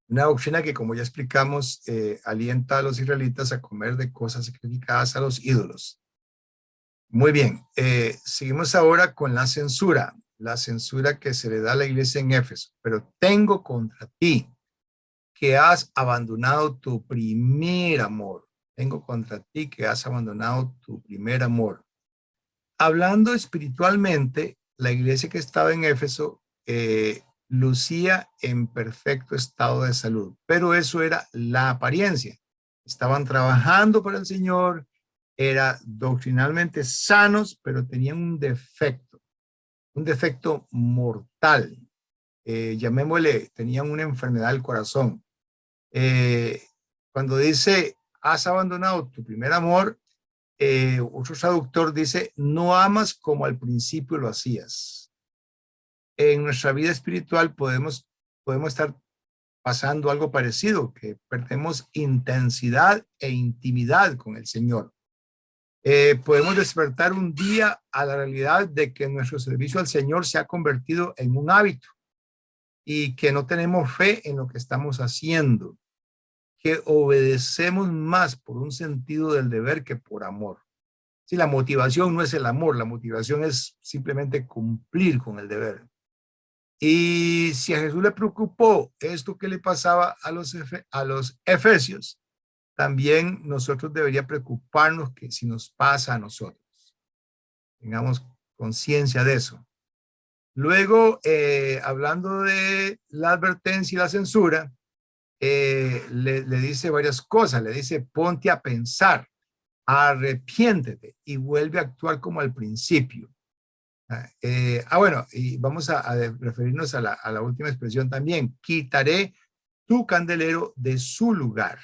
Una doctrina que, como ya explicamos, alienta a los israelitas a comer de cosas sacrificadas a los ídolos. Muy bien, seguimos ahora con la censura que se le da a la iglesia en Éfeso. Pero tengo contra ti que has abandonado tu primer amor. Tengo contra ti que has abandonado tu primer amor. Hablando espiritualmente, la iglesia que estaba en Éfeso lucía en perfecto estado de salud, pero eso era la apariencia. Estaban trabajando para el Señor, eran doctrinalmente sanos, pero tenían un defecto mortal. Llamémosle, tenían una enfermedad del corazón. Cuando dice, has abandonado tu primer amor, otro traductor dice, no amas como al principio lo hacías. En nuestra vida espiritual podemos estar pasando algo parecido, que perdemos intensidad e intimidad con el Señor. Podemos despertar un día a la realidad de que nuestro servicio al Señor se ha convertido en un hábito y que no tenemos fe en lo que estamos haciendo, que obedecemos más por un sentido del deber que por amor. Si la motivación no es el amor, la motivación es simplemente cumplir con el deber. Y si a Jesús le preocupó esto que le pasaba a los efesios, también nosotros debería preocuparnos que si nos pasa a nosotros. Tengamos conciencia de eso. Luego, hablando de la advertencia y la censura, le dice varias cosas. Le dice, ponte a pensar, arrepiéntete y vuelve a actuar como al principio. Bueno, y vamos a referirnos a la última expresión también. Quitaré tu candelero de su lugar.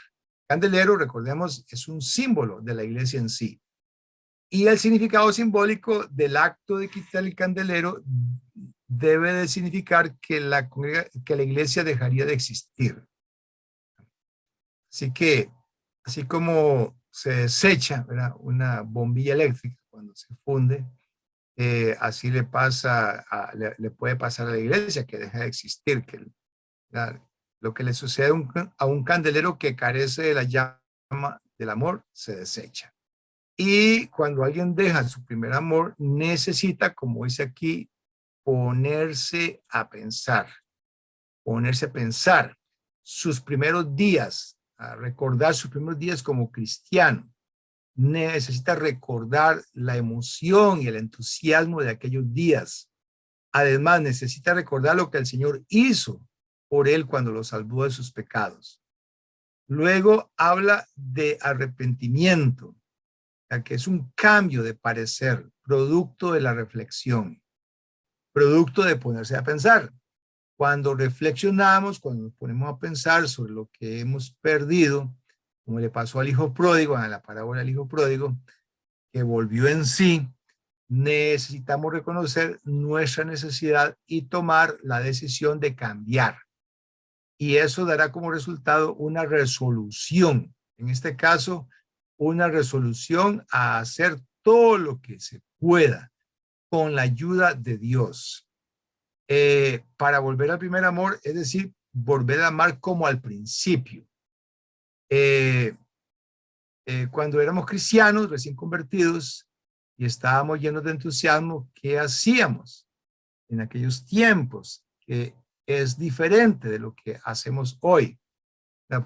Candelero, recordemos, es un símbolo de la iglesia en sí. Y el significado simbólico del acto de quitar el candelero debe de significar que la iglesia dejaría de existir. Así que, así como se desecha, ¿verdad?, una bombilla eléctrica cuando se funde, así le puede pasar a la iglesia, que deja de existir, que lo que le sucede a un candelero que carece de la llama del amor se desecha. Y cuando alguien deja su primer amor, necesita, como dice aquí, ponerse a pensar sus primeros días, a recordar sus primeros días como cristiano. Necesita recordar la emoción y el entusiasmo de aquellos días. Además, necesita recordar lo que el Señor hizo por él cuando lo salvó de sus pecados. Luego habla de arrepentimiento, que es un cambio de parecer, producto de la reflexión, producto de ponerse a pensar. cuando reflexionamos, cuando nos ponemos a pensar sobre lo que hemos perdido, como le pasó al hijo pródigo, en la parábola del hijo pródigo, que volvió en sí, necesitamos reconocer nuestra necesidad y tomar la decisión de cambiar. Y eso dará como resultado una resolución. En este caso, una resolución a hacer todo lo que se pueda con la ayuda de Dios. Para volver al primer amor, es decir, volver a amar como al principio. Cuando éramos cristianos, recién convertidos, y estábamos llenos de entusiasmo, ¿qué hacíamos en aquellos tiempos? Que es diferente de lo que hacemos hoy.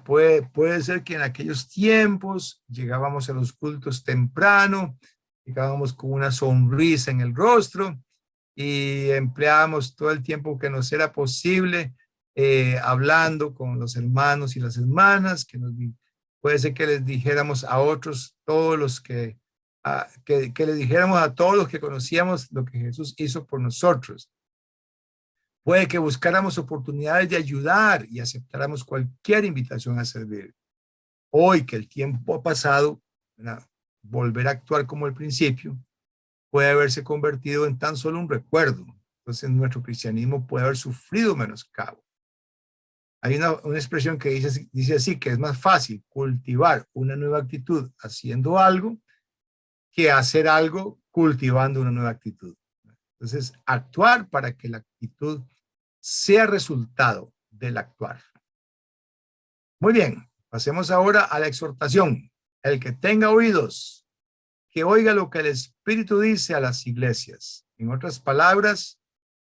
Puede ser que en aquellos tiempos llegábamos a los cultos temprano, llegábamos con una sonrisa en el rostro y empleábamos todo el tiempo que nos era posible hablando con los hermanos y las hermanas, puede ser que les dijéramos a otros, todos los que les dijéramos a todos los que conocíamos lo que Jesús hizo por nosotros. Puede que buscáramos oportunidades de ayudar y aceptáramos cualquier invitación a servir. Hoy que el tiempo ha pasado, volver a actuar como al principio puede haberse convertido en tan solo un recuerdo. Entonces nuestro cristianismo puede haber sufrido menoscabo. Hay una expresión que dice así, que es más fácil cultivar una nueva actitud haciendo algo que hacer algo cultivando una nueva actitud. Entonces, actuar para que la actitud sea resultado del actuar. Muy bien, pasemos ahora a la exhortación. El que tenga oídos, que oiga lo que el Espíritu dice a las iglesias. En otras palabras,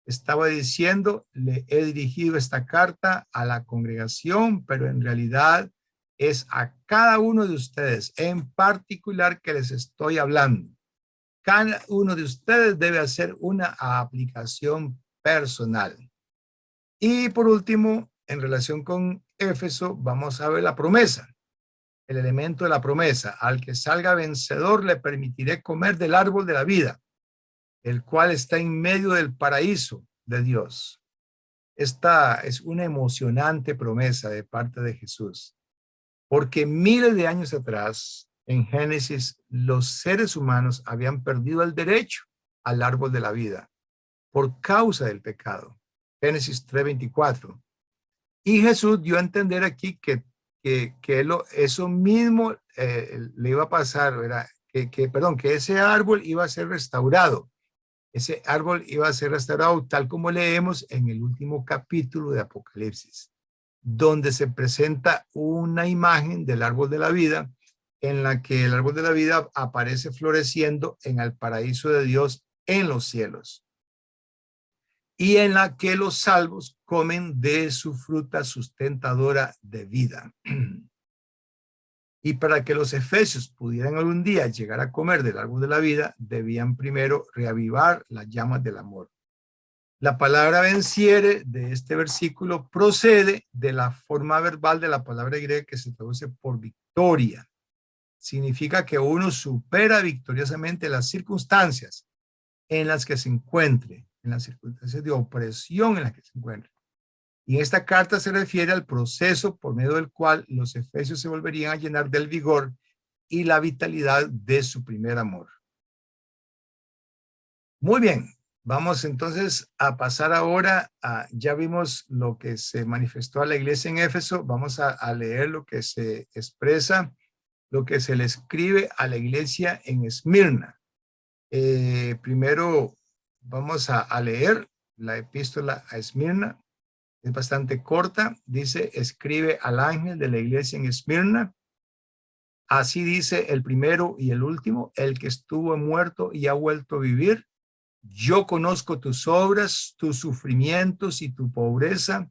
estaba diciendo, le he dirigido esta carta a la congregación, pero en realidad es a cada uno de ustedes en particular que les estoy hablando. Cada uno de ustedes debe hacer una aplicación personal. Y por último, en relación con Éfeso, vamos a ver la promesa, el elemento de la promesa. Al que salga vencedor le permitiré comer del árbol de la vida, el cual está en medio del paraíso de Dios. Esta es una emocionante promesa de parte de Jesús, porque miles de años atrás, en Génesis, los seres humanos habían perdido el derecho al árbol de la vida por causa del pecado. Génesis 3:24. Y Jesús dio a entender aquí que eso mismo le iba a pasar, ¿verdad? Que ese árbol iba a ser restaurado. Ese árbol iba a ser restaurado tal como leemos en el último capítulo de Apocalipsis, donde se presenta una imagen del árbol de la vida, en la que el árbol de la vida aparece floreciendo en el paraíso de Dios en los cielos, y en la que los salvos comen de su fruta sustentadora de vida. Y para que los efesios pudieran algún día llegar a comer del árbol de la vida, debían primero reavivar las llamas del amor. La palabra venciere de este versículo procede de la forma verbal de la palabra griega que se traduce por victoria. Significa que uno supera victoriosamente las circunstancias en las que se encuentre, en las circunstancias de opresión en las que se encuentre. Y en esta carta se refiere al proceso por medio del cual los efesios se volverían a llenar del vigor y la vitalidad de su primer amor. Muy bien, vamos entonces a pasar ahora ya vimos lo que se manifestó a la iglesia en Éfeso, vamos a leer lo que se expresa, lo que se le escribe a la iglesia en Esmirna. Primero vamos a leer la epístola a Esmirna. Es bastante corta. Dice, escribe al ángel de la iglesia en Esmirna. Así dice el primero y el último, el que estuvo muerto y ha vuelto a vivir. Yo conozco tus obras, tus sufrimientos y tu pobreza.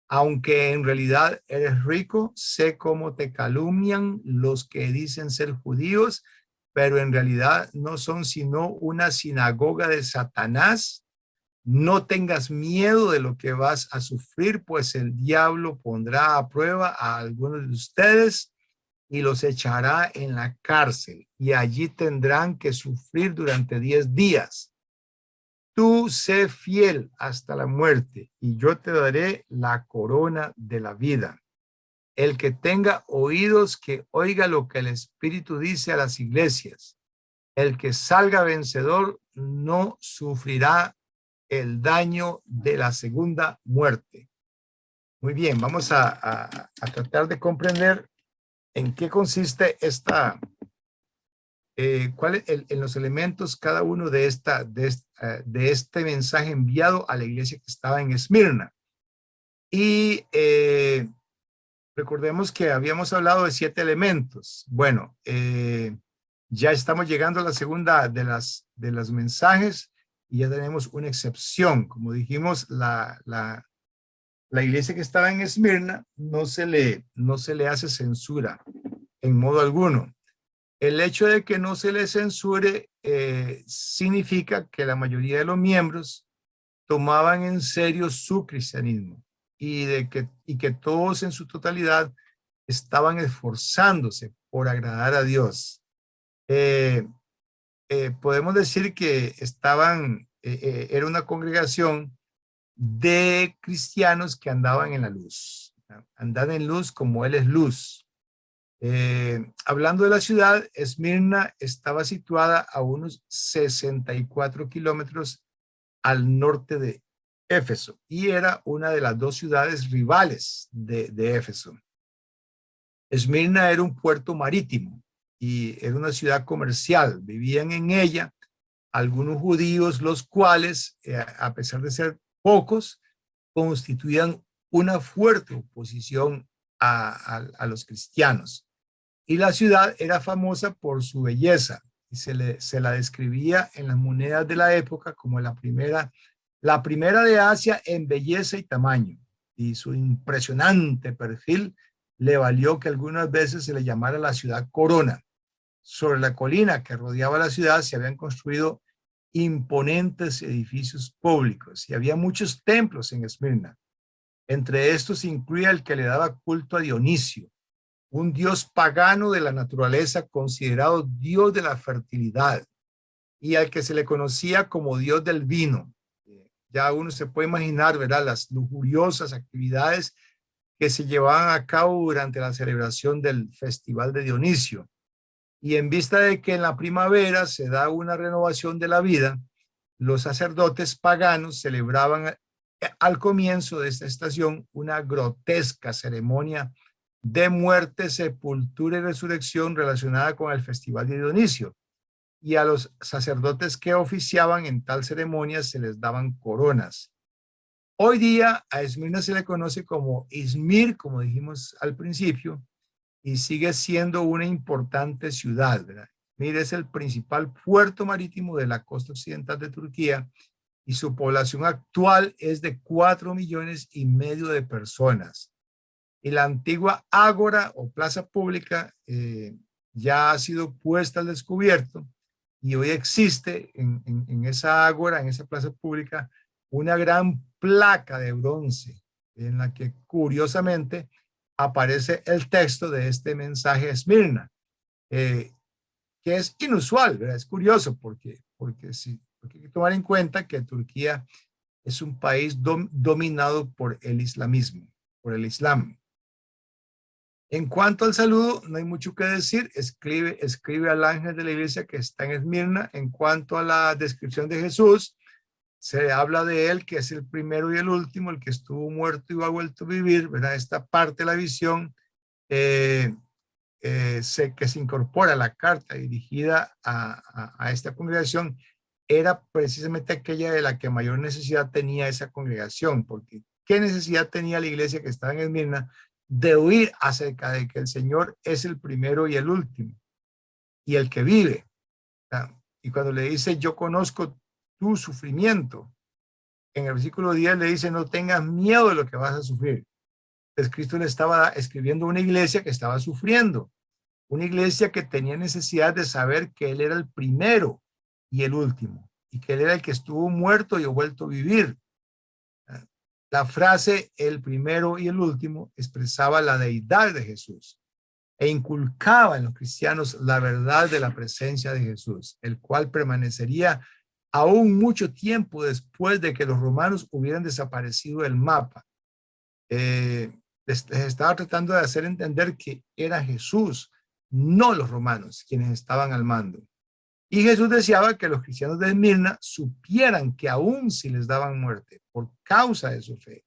Aunque en realidad eres rico, sé cómo te calumnian los que dicen ser judíos, pero en realidad no son sino una sinagoga de Satanás. No tengas miedo de lo que vas a sufrir, pues el diablo pondrá a prueba a algunos de ustedes y los echará en la cárcel, y allí tendrán que sufrir durante 10 días. tú sé fiel hasta la muerte, y yo te daré la corona de la vida. El que tenga oídos, que oiga lo que el Espíritu dice a las iglesias. El que salga vencedor no sufrirá el daño de la segunda muerte. Muy bien, vamos a tratar de comprender en qué consiste esta, cuál es en los elementos cada uno de este mensaje enviado a la iglesia que estaba en Esmirna. Y recordemos que habíamos hablado de 7 elementos. Bueno, ya estamos llegando a la segunda de los mensajes y ya tenemos una excepción. Como dijimos, la iglesia que estaba en Esmirna no se le hace censura en modo alguno. El hecho de que no se le censure significa que la mayoría de los miembros tomaban en serio su cristianismo y que todos en su totalidad estaban esforzándose por agradar a Dios. Podemos decir que era una congregación de cristianos que andaban en la luz, ¿no? Andan en luz como Él es luz. Hablando de la ciudad, Esmirna estaba situada a unos 64 kilómetros al norte de Éfeso y era una de las 2 ciudades rivales de Éfeso. Esmirna era un puerto marítimo y era una ciudad comercial. Vivían en ella algunos judíos, los cuales, a pesar de ser pocos, constituían una fuerte oposición a los cristianos. Y la ciudad era famosa por su belleza y se la describía en las monedas de la época como la primera de Asia en belleza y tamaño. Y su impresionante perfil le valió que algunas veces se le llamara la ciudad corona. Sobre la colina que rodeaba la ciudad se habían construido imponentes edificios públicos y había muchos templos en Esmirna. Entre estos incluía el que le daba culto a Dionisio, un dios pagano de la naturaleza considerado dios de la fertilidad y al que se le conocía como dios del vino. Ya uno se puede imaginar, ¿verdad?, las lujuriosas actividades que se llevaban a cabo durante la celebración del Festival de Dionisio. Y en vista de que en la primavera se da una renovación de la vida, los sacerdotes paganos celebraban al comienzo de esta estación una grotesca ceremonia de muerte, sepultura y resurrección relacionada con el Festival de Dionisio. Y a los sacerdotes que oficiaban en tal ceremonia se les daban coronas. Hoy día a Esmirna se le conoce como Izmir, como dijimos al principio, y sigue siendo una importante ciudad, ¿verdad? Izmir es el principal puerto marítimo de la costa occidental de Turquía y su población actual es de 4,5 millones de personas. Y la antigua ágora o plaza pública ya ha sido puesta al descubierto y hoy existe en esa ágora, en esa plaza pública, una gran placa de bronce en la que curiosamente aparece el texto de este mensaje a Esmirna, que es inusual, ¿verdad? Es curioso porque hay que tomar en cuenta que Turquía es un país dominado por el islamismo, por el Islam. En cuanto al saludo, no hay mucho que decir. Escribe al ángel de la iglesia que está en Esmirna. En cuanto a la descripción de Jesús, se habla de él, que es el primero y el último, el que estuvo muerto y ha vuelto a vivir, ¿verdad? Esta parte de la visión que se incorpora a la carta dirigida a esta congregación era precisamente aquella de la que mayor necesidad tenía esa congregación, porque ¿qué necesidad tenía la iglesia que estaba en Esmirna de oír acerca de que el Señor es el primero y el último y el que vive? Y cuando le dice, yo conozco tu sufrimiento, en el versículo 10 le dice, no tengas miedo de lo que vas a sufrir. Entonces Cristo le estaba escribiendo a una iglesia que estaba sufriendo, una iglesia que tenía necesidad de saber que Él era el primero y el último, y que Él era el que estuvo muerto y ha vuelto a vivir. La frase el primero y el último expresaba la deidad de Jesús e inculcaba en los cristianos la verdad de la presencia de Jesús, el cual permanecería aún mucho tiempo después de que los romanos hubieran desaparecido del mapa. Les estaba tratando de hacer entender que era Jesús, no los romanos, quienes estaban al mando. Y Jesús deseaba que los cristianos de Esmirna supieran que aún si les daban muerte por causa de su fe,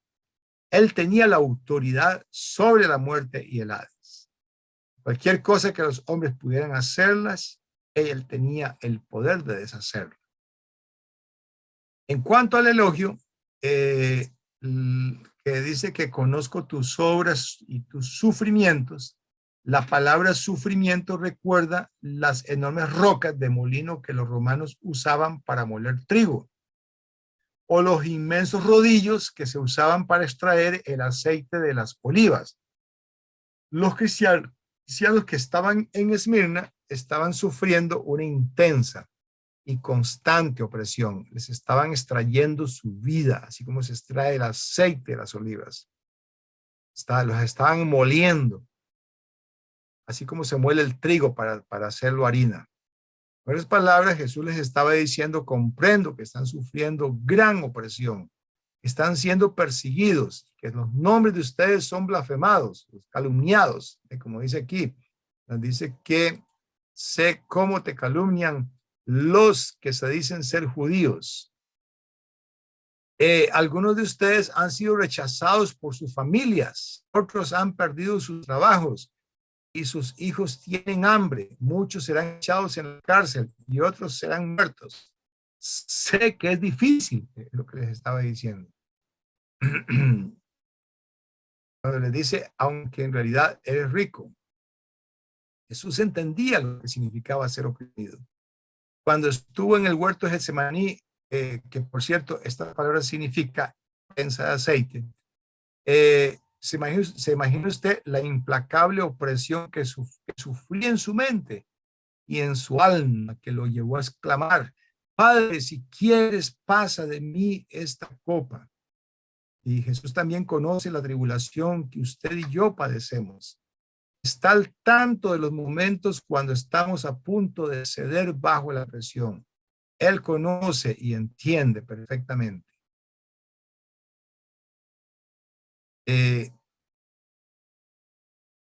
Él tenía la autoridad sobre la muerte y el Hades. Cualquier cosa que los hombres pudieran hacerlas, Él tenía el poder de deshacerlo. En cuanto al elogio, que dice que conozco tus obras y tus sufrimientos, la palabra sufrimiento recuerda las enormes rocas de molino que los romanos usaban para moler trigo, o los inmensos rodillos que se usaban para extraer el aceite de las olivas. Los cristianos que estaban en Esmirna estaban sufriendo una intensa y constante opresión. Les estaban extrayendo su vida, así como se extrae el aceite de las olivas. Los estaban moliendo, así como se muele el trigo para hacerlo harina. En otras palabras, Jesús les estaba diciendo, comprendo que están sufriendo gran opresión, están siendo perseguidos, que los nombres de ustedes son blasfemados, calumniados, como dice aquí. Dice que sé cómo te calumnian los que se dicen ser judíos. Algunos de ustedes han sido rechazados por sus familias, otros han perdido sus trabajos y sus hijos tienen hambre. Muchos serán echados en la cárcel y otros serán muertos. Sé que es difícil, es lo que les estaba diciendo. Cuando les dice, aunque en realidad eres rico, Jesús entendía lo que significaba ser oprimido. Cuando estuvo en el huerto de Getsemaní, que por cierto, esta palabra significa prensa de aceite, se imagina usted la implacable opresión que sufría en su mente y en su alma, que lo llevó a exclamar, Padre, si quieres, pasa de mí esta copa. Y Jesús también conoce la tribulación que usted y yo padecemos. Está al tanto de los momentos cuando estamos a punto de ceder bajo la presión. Él conoce y entiende perfectamente.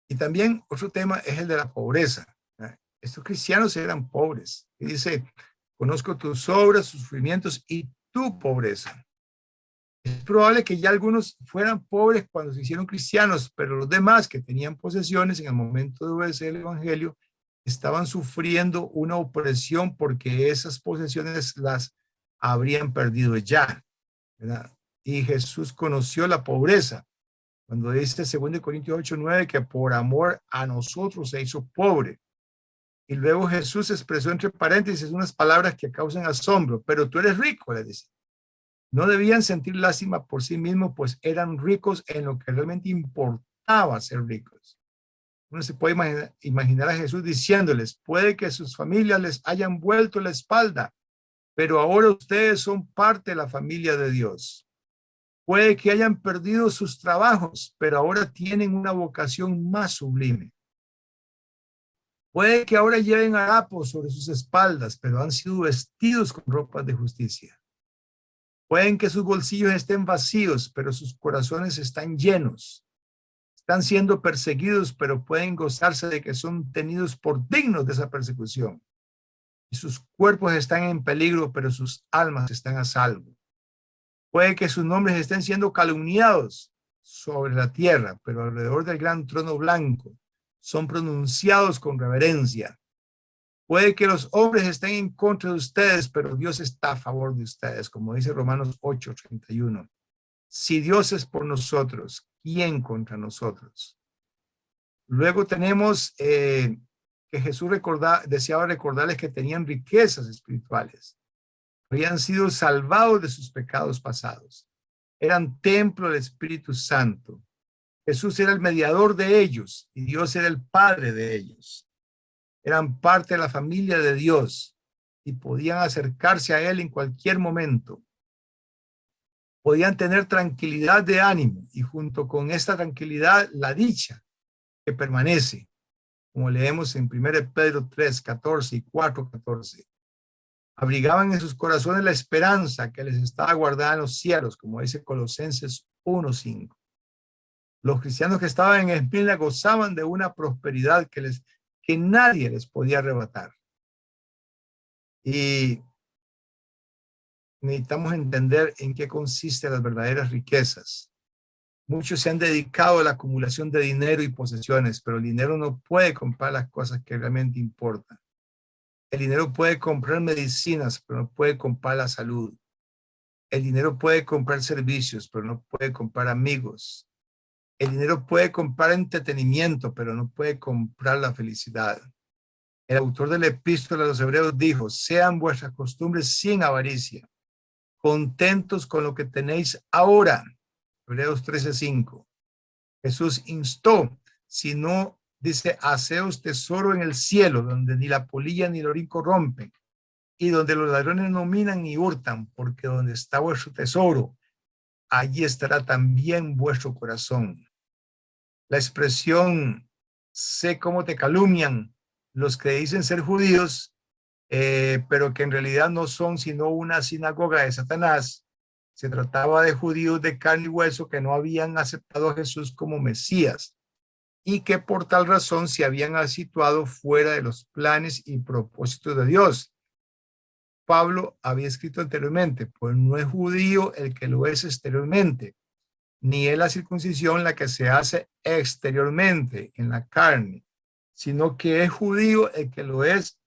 Y también otro tema es el de la pobreza. Estos cristianos eran pobres. Y dice, conozco tus obras, tus sufrimientos y tu pobreza. Es probable que ya algunos fueran pobres cuando se hicieron cristianos, pero los demás que tenían posesiones en el momento de obedecer el evangelio estaban sufriendo una opresión porque esas posesiones las habrían perdido ya, ¿verdad? Y Jesús conoció la pobreza cuando dice 2 Corintios 8:9 que por amor a nosotros se hizo pobre. Y luego Jesús expresó entre paréntesis unas palabras que causan asombro, pero tú eres rico, le dice. No debían sentir lástima por sí mismos, pues eran ricos en lo que realmente importaba ser ricos. Uno se puede imaginar a Jesús diciéndoles, puede que sus familias les hayan vuelto la espalda, pero ahora ustedes son parte de la familia de Dios. Puede que hayan perdido sus trabajos, pero ahora tienen una vocación más sublime. Puede que ahora lleven harapos sobre sus espaldas, pero han sido vestidos con ropas de justicia. Pueden que sus bolsillos estén vacíos, pero sus corazones están llenos. Están siendo perseguidos, pero pueden gozarse de que son tenidos por dignos de esa persecución. Y sus cuerpos están en peligro, pero sus almas están a salvo. Puede que sus nombres estén siendo calumniados sobre la tierra, pero alrededor del gran trono blanco son pronunciados con reverencia. Puede que los hombres estén en contra de ustedes, pero Dios está a favor de ustedes, como dice Romanos 8:31. Si Dios es por nosotros, ¿quién contra nosotros? Luego tenemos que Jesús deseaba recordarles que tenían riquezas espirituales. Habían sido salvados de sus pecados pasados. Eran templo del Espíritu Santo. Jesús era el mediador de ellos y Dios era el Padre de ellos. Eran parte de la familia de Dios y podían acercarse a Él en cualquier momento. Podían tener tranquilidad de ánimo y junto con esta tranquilidad, la dicha que permanece, como leemos en 1 Pedro 3:14 y 4:14. Abrigaban en sus corazones la esperanza que les estaba guardada en los cielos, como dice Colosenses 1:5. Los cristianos que estaban en Esmirna gozaban de una prosperidad que nadie les podía arrebatar. Y necesitamos entender en qué consisten las verdaderas riquezas. Muchos se han dedicado a la acumulación de dinero y posesiones, pero el dinero no puede comprar las cosas que realmente importan. El dinero puede comprar medicinas, pero no puede comprar la salud. El dinero puede comprar servicios, pero no puede comprar amigos. El dinero puede comprar entretenimiento, pero no puede comprar la felicidad. El autor de la epístola a los Hebreos dijo: sean vuestras costumbres sin avaricia, contentos con lo que tenéis ahora. Hebreos 13:5. Jesús instó, si no, dice, haceos tesoro en el cielo, donde ni la polilla ni el orín corrompen, y donde los ladrones no minan ni hurtan, porque donde está vuestro tesoro, allí estará también vuestro corazón. La expresión, sé cómo te calumnian los que dicen ser judíos, pero que en realidad no son sino una sinagoga de Satanás. Se trataba de judíos de carne y hueso que no habían aceptado a Jesús como Mesías y que por tal razón se habían situado fuera de los planes y propósitos de Dios. Pablo había escrito anteriormente: pues no es judío el que lo es exteriormente, ni es la circuncisión la que se hace exteriormente en la carne, sino que es judío el que lo es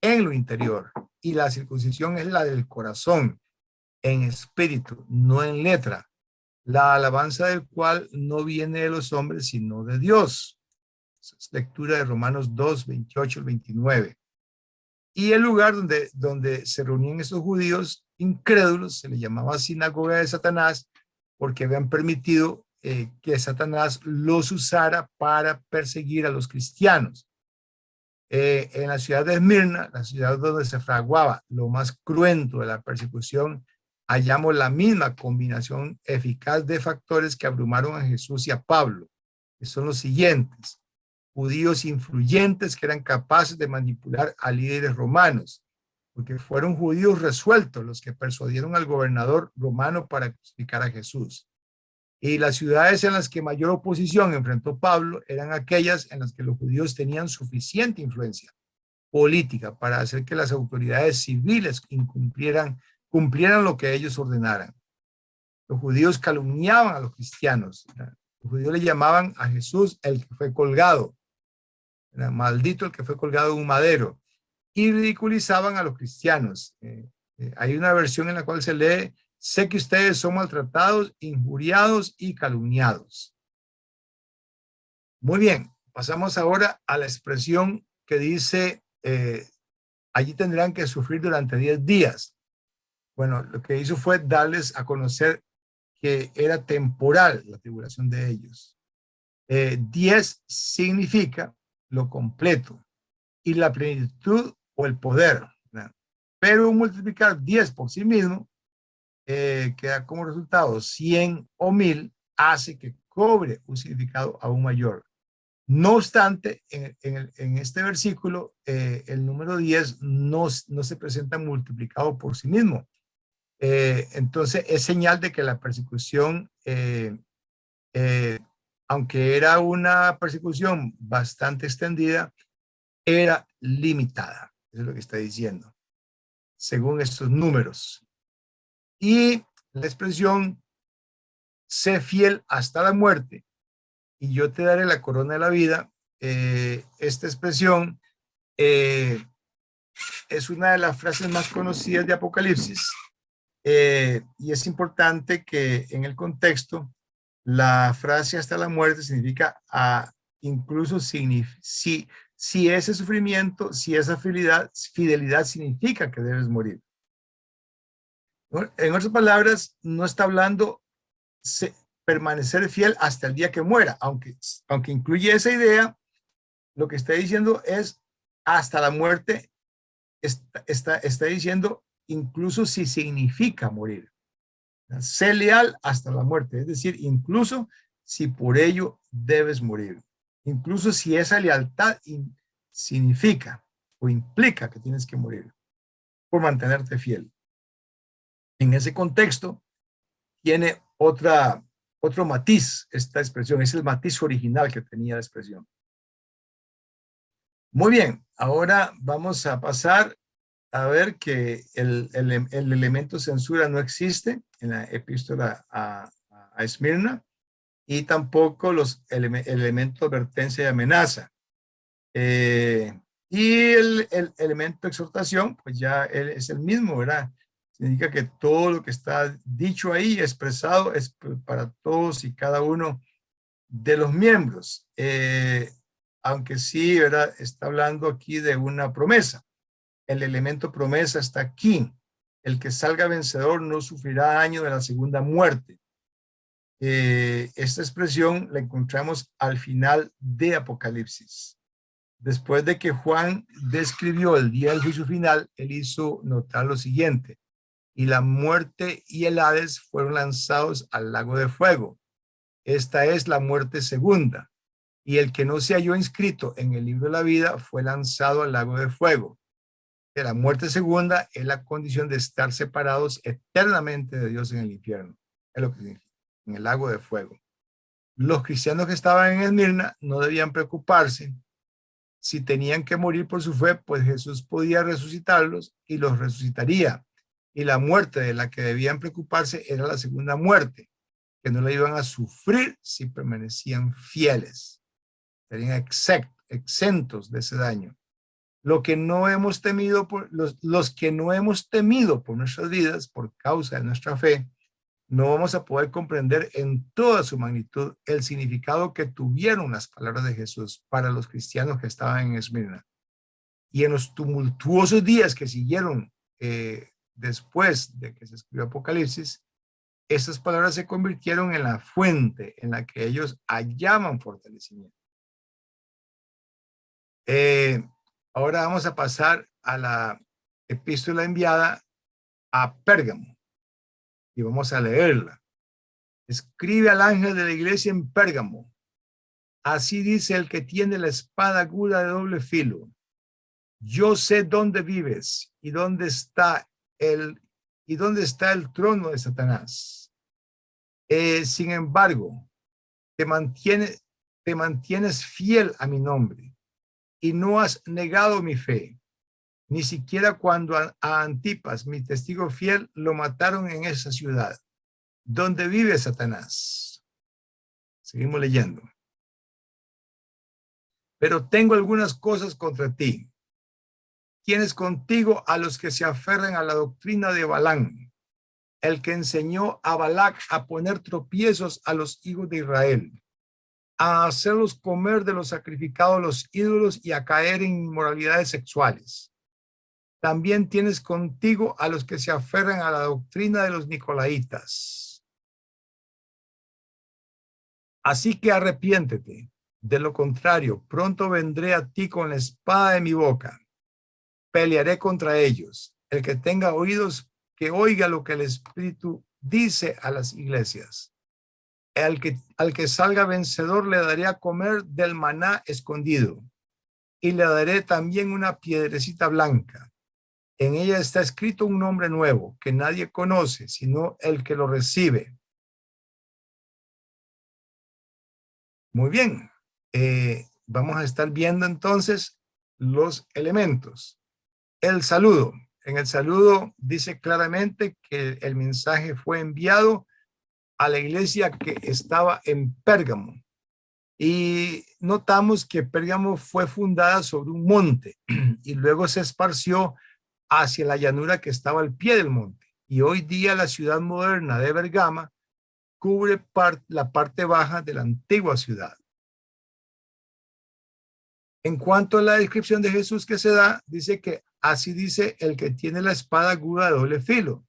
en lo interior. Y la circuncisión es la del corazón, en espíritu, no en letra, la alabanza del cual no viene de los hombres, sino de Dios. Esa es lectura de Romanos 2, 28 al 29. Y el lugar donde se reunían esos judíos incrédulos se le llamaba sinagoga de Satanás, porque habían permitido que Satanás los usara para perseguir a los cristianos. En la ciudad de Esmirna, la ciudad donde se fraguaba lo más cruento de la persecución, hallamos la misma combinación eficaz de factores que abrumaron a Jesús y a Pablo, que son los siguientes: judíos influyentes que eran capaces de manipular a líderes romanos, porque fueron judíos resueltos los que persuadieron al gobernador romano para crucificar a Jesús. Y las ciudades en las que mayor oposición enfrentó Pablo eran aquellas en las que los judíos tenían suficiente influencia política para hacer que las autoridades civiles cumplieran lo que ellos ordenaran. Los judíos calumniaban a los cristianos. Los judíos le llamaban a Jesús el que fue colgado. Era maldito el que fue colgado en un madero. Y ridiculizaban a los cristianos. Hay una versión en la cual se lee: sé que ustedes son maltratados, injuriados y calumniados. Muy bien, pasamos ahora a la expresión que dice, allí tendrán que sufrir durante 10 días. Bueno, lo que hizo fue darles a conocer que era temporal la tribulación de ellos. 10 significa lo completo y la plenitud o el poder, ¿verdad? Pero multiplicar 10 por sí mismo, que da como resultado 100 o 1000, hace que cobre un significado aún mayor. No obstante, en este versículo, el número 10 no se presenta multiplicado por sí mismo. Entonces, es señal de que la persecución, aunque era una persecución bastante extendida, era limitada. Eso es lo que está diciendo, según estos números. Y la expresión, sé fiel hasta la muerte y yo te daré la corona de la vida, esta expresión es una de las frases más conocidas de Apocalipsis, y es importante que en el contexto la frase hasta la muerte significa incluso si ese sufrimiento, si esa fidelidad significa que debes morir. En otras palabras, no está hablando permanecer fiel hasta el día que muera, aunque incluye esa idea. Lo que está diciendo es hasta la muerte. Está diciendo incluso si significa morir. Sé leal hasta la muerte, es decir, incluso si por ello debes morir, incluso si esa lealtad significa o implica que tienes que morir. por mantenerte fiel. En ese contexto, tiene otro matiz esta expresión, es el matiz original que tenía la expresión. Muy bien, ahora vamos a pasar a ver que el elemento censura no existe en la epístola a Esmirna y tampoco el elemento advertencia y amenaza. Y el elemento exhortación, pues ya es el mismo, ¿verdad? Significa que todo lo que está dicho ahí, expresado, es para todos y cada uno de los miembros. Aunque sí, ¿verdad? Está hablando aquí de una promesa. El elemento promesa está aquí. El que salga vencedor no sufrirá daño de la segunda muerte. Esta expresión la encontramos al final de Apocalipsis. Después de que Juan describió el día del juicio final, él hizo notar lo siguiente: y la muerte y el Hades fueron lanzados al lago de fuego. Esta es la muerte segunda. Y el que no se halló inscrito en el libro de la vida fue lanzado al lago de fuego. Que la muerte segunda es la condición de estar separados eternamente de Dios en el infierno. Es lo que significa, en el lago de fuego. Los cristianos que estaban en Esmirna no debían preocuparse. Si tenían que morir por su fe, pues Jesús podía resucitarlos y los resucitaría. Y la muerte de la que debían preocuparse era la segunda muerte, que no la iban a sufrir si permanecían fieles. Serían exentos de ese daño. Lo que no hemos temido los que no hemos temido por nuestras vidas, por causa de nuestra fe, no vamos a poder comprender en toda su magnitud el significado que tuvieron las palabras de Jesús para los cristianos que estaban en Esmirna. Y en los tumultuosos días que siguieron después de que se escribió Apocalipsis, esas palabras se convirtieron en la fuente en la que ellos hallaban fortalecimiento. Ahora vamos a pasar a la epístola enviada a Pérgamo y vamos a leerla. Escribe al ángel de la iglesia en Pérgamo: así dice el que tiene la espada aguda de doble filo. Yo sé dónde vives y dónde está el trono de Satanás. Sin embargo, te mantienes fiel a mi nombre y no has negado mi fe, ni siquiera cuando a Antipas, mi testigo fiel, lo mataron en esa ciudad. ¿Dónde vive Satanás? Seguimos leyendo. Pero tengo algunas cosas contra ti. Tienes contigo a los que se aferran a la doctrina de Balaam, el que enseñó a Balac a poner tropiezos a los hijos de Israel, a hacerlos comer de los sacrificados a los ídolos y a caer en inmoralidades sexuales. También tienes contigo a los que se aferran a la doctrina de los nicolaitas. Así que arrepiéntete. De lo contrario, pronto vendré a ti con la espada de mi boca. Pelearé contra ellos. El que tenga oídos, que oiga lo que el Espíritu dice a las iglesias. Al que salga vencedor le daré a comer del maná escondido. Y le daré también una piedrecita blanca. En ella está escrito un nombre nuevo que nadie conoce, sino el que lo recibe. Muy bien. Vamos a estar viendo entonces los elementos. El saludo. En el saludo dice claramente que el mensaje fue enviado a la iglesia que estaba en Pérgamo. Y notamos que Pérgamo fue fundada sobre un monte y luego se esparció hacia la llanura que estaba al pie del monte. Y hoy día la ciudad moderna de Bergama cubre la parte baja de la antigua ciudad. En cuanto a la descripción de Jesús que se da, dice que así dice el que tiene la espada aguda de doble filo.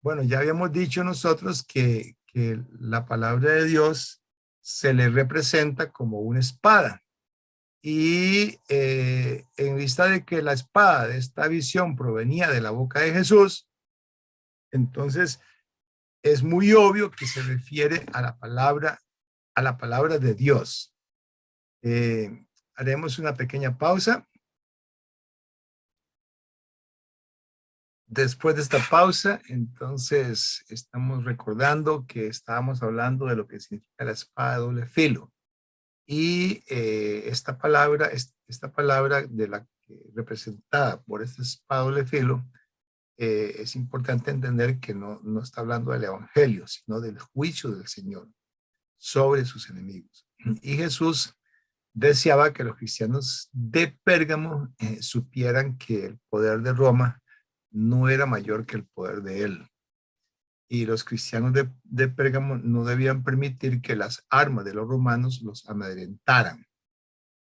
Bueno, ya habíamos dicho nosotros que la palabra de Dios se le representa como una espada. Y en vista de que la espada de esta visión provenía de la boca de Jesús, entonces es muy obvio que se refiere a la palabra de Dios. Haremos una pequeña pausa. Después de esta pausa, entonces estamos recordando que estábamos hablando de lo que significa la espada de doble filo. Y esta palabra de la que representada por esta espada de doble filo, es importante entender que no está hablando del evangelio, sino del juicio del Señor sobre sus enemigos. Y Jesús deseaba que los cristianos de Pérgamo supieran que el poder de Roma no era mayor que el poder de él. Y los cristianos de Pérgamo no debían permitir que las armas de los romanos los amedrentaran.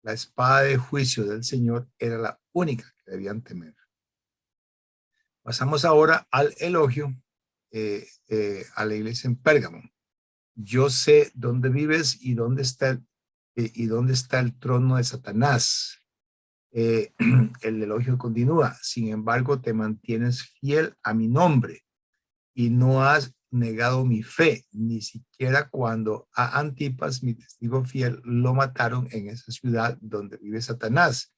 La espada de juicio del Señor era la única que debían temer. Pasamos ahora al elogio a la iglesia en Pérgamo. Yo sé dónde vives y dónde está el trono de Satanás. El elogio continúa. Sin embargo, te mantienes fiel a mi nombre y no has negado mi fe, ni siquiera cuando a Antipas, mi testigo fiel, lo mataron en esa ciudad donde vive Satanás.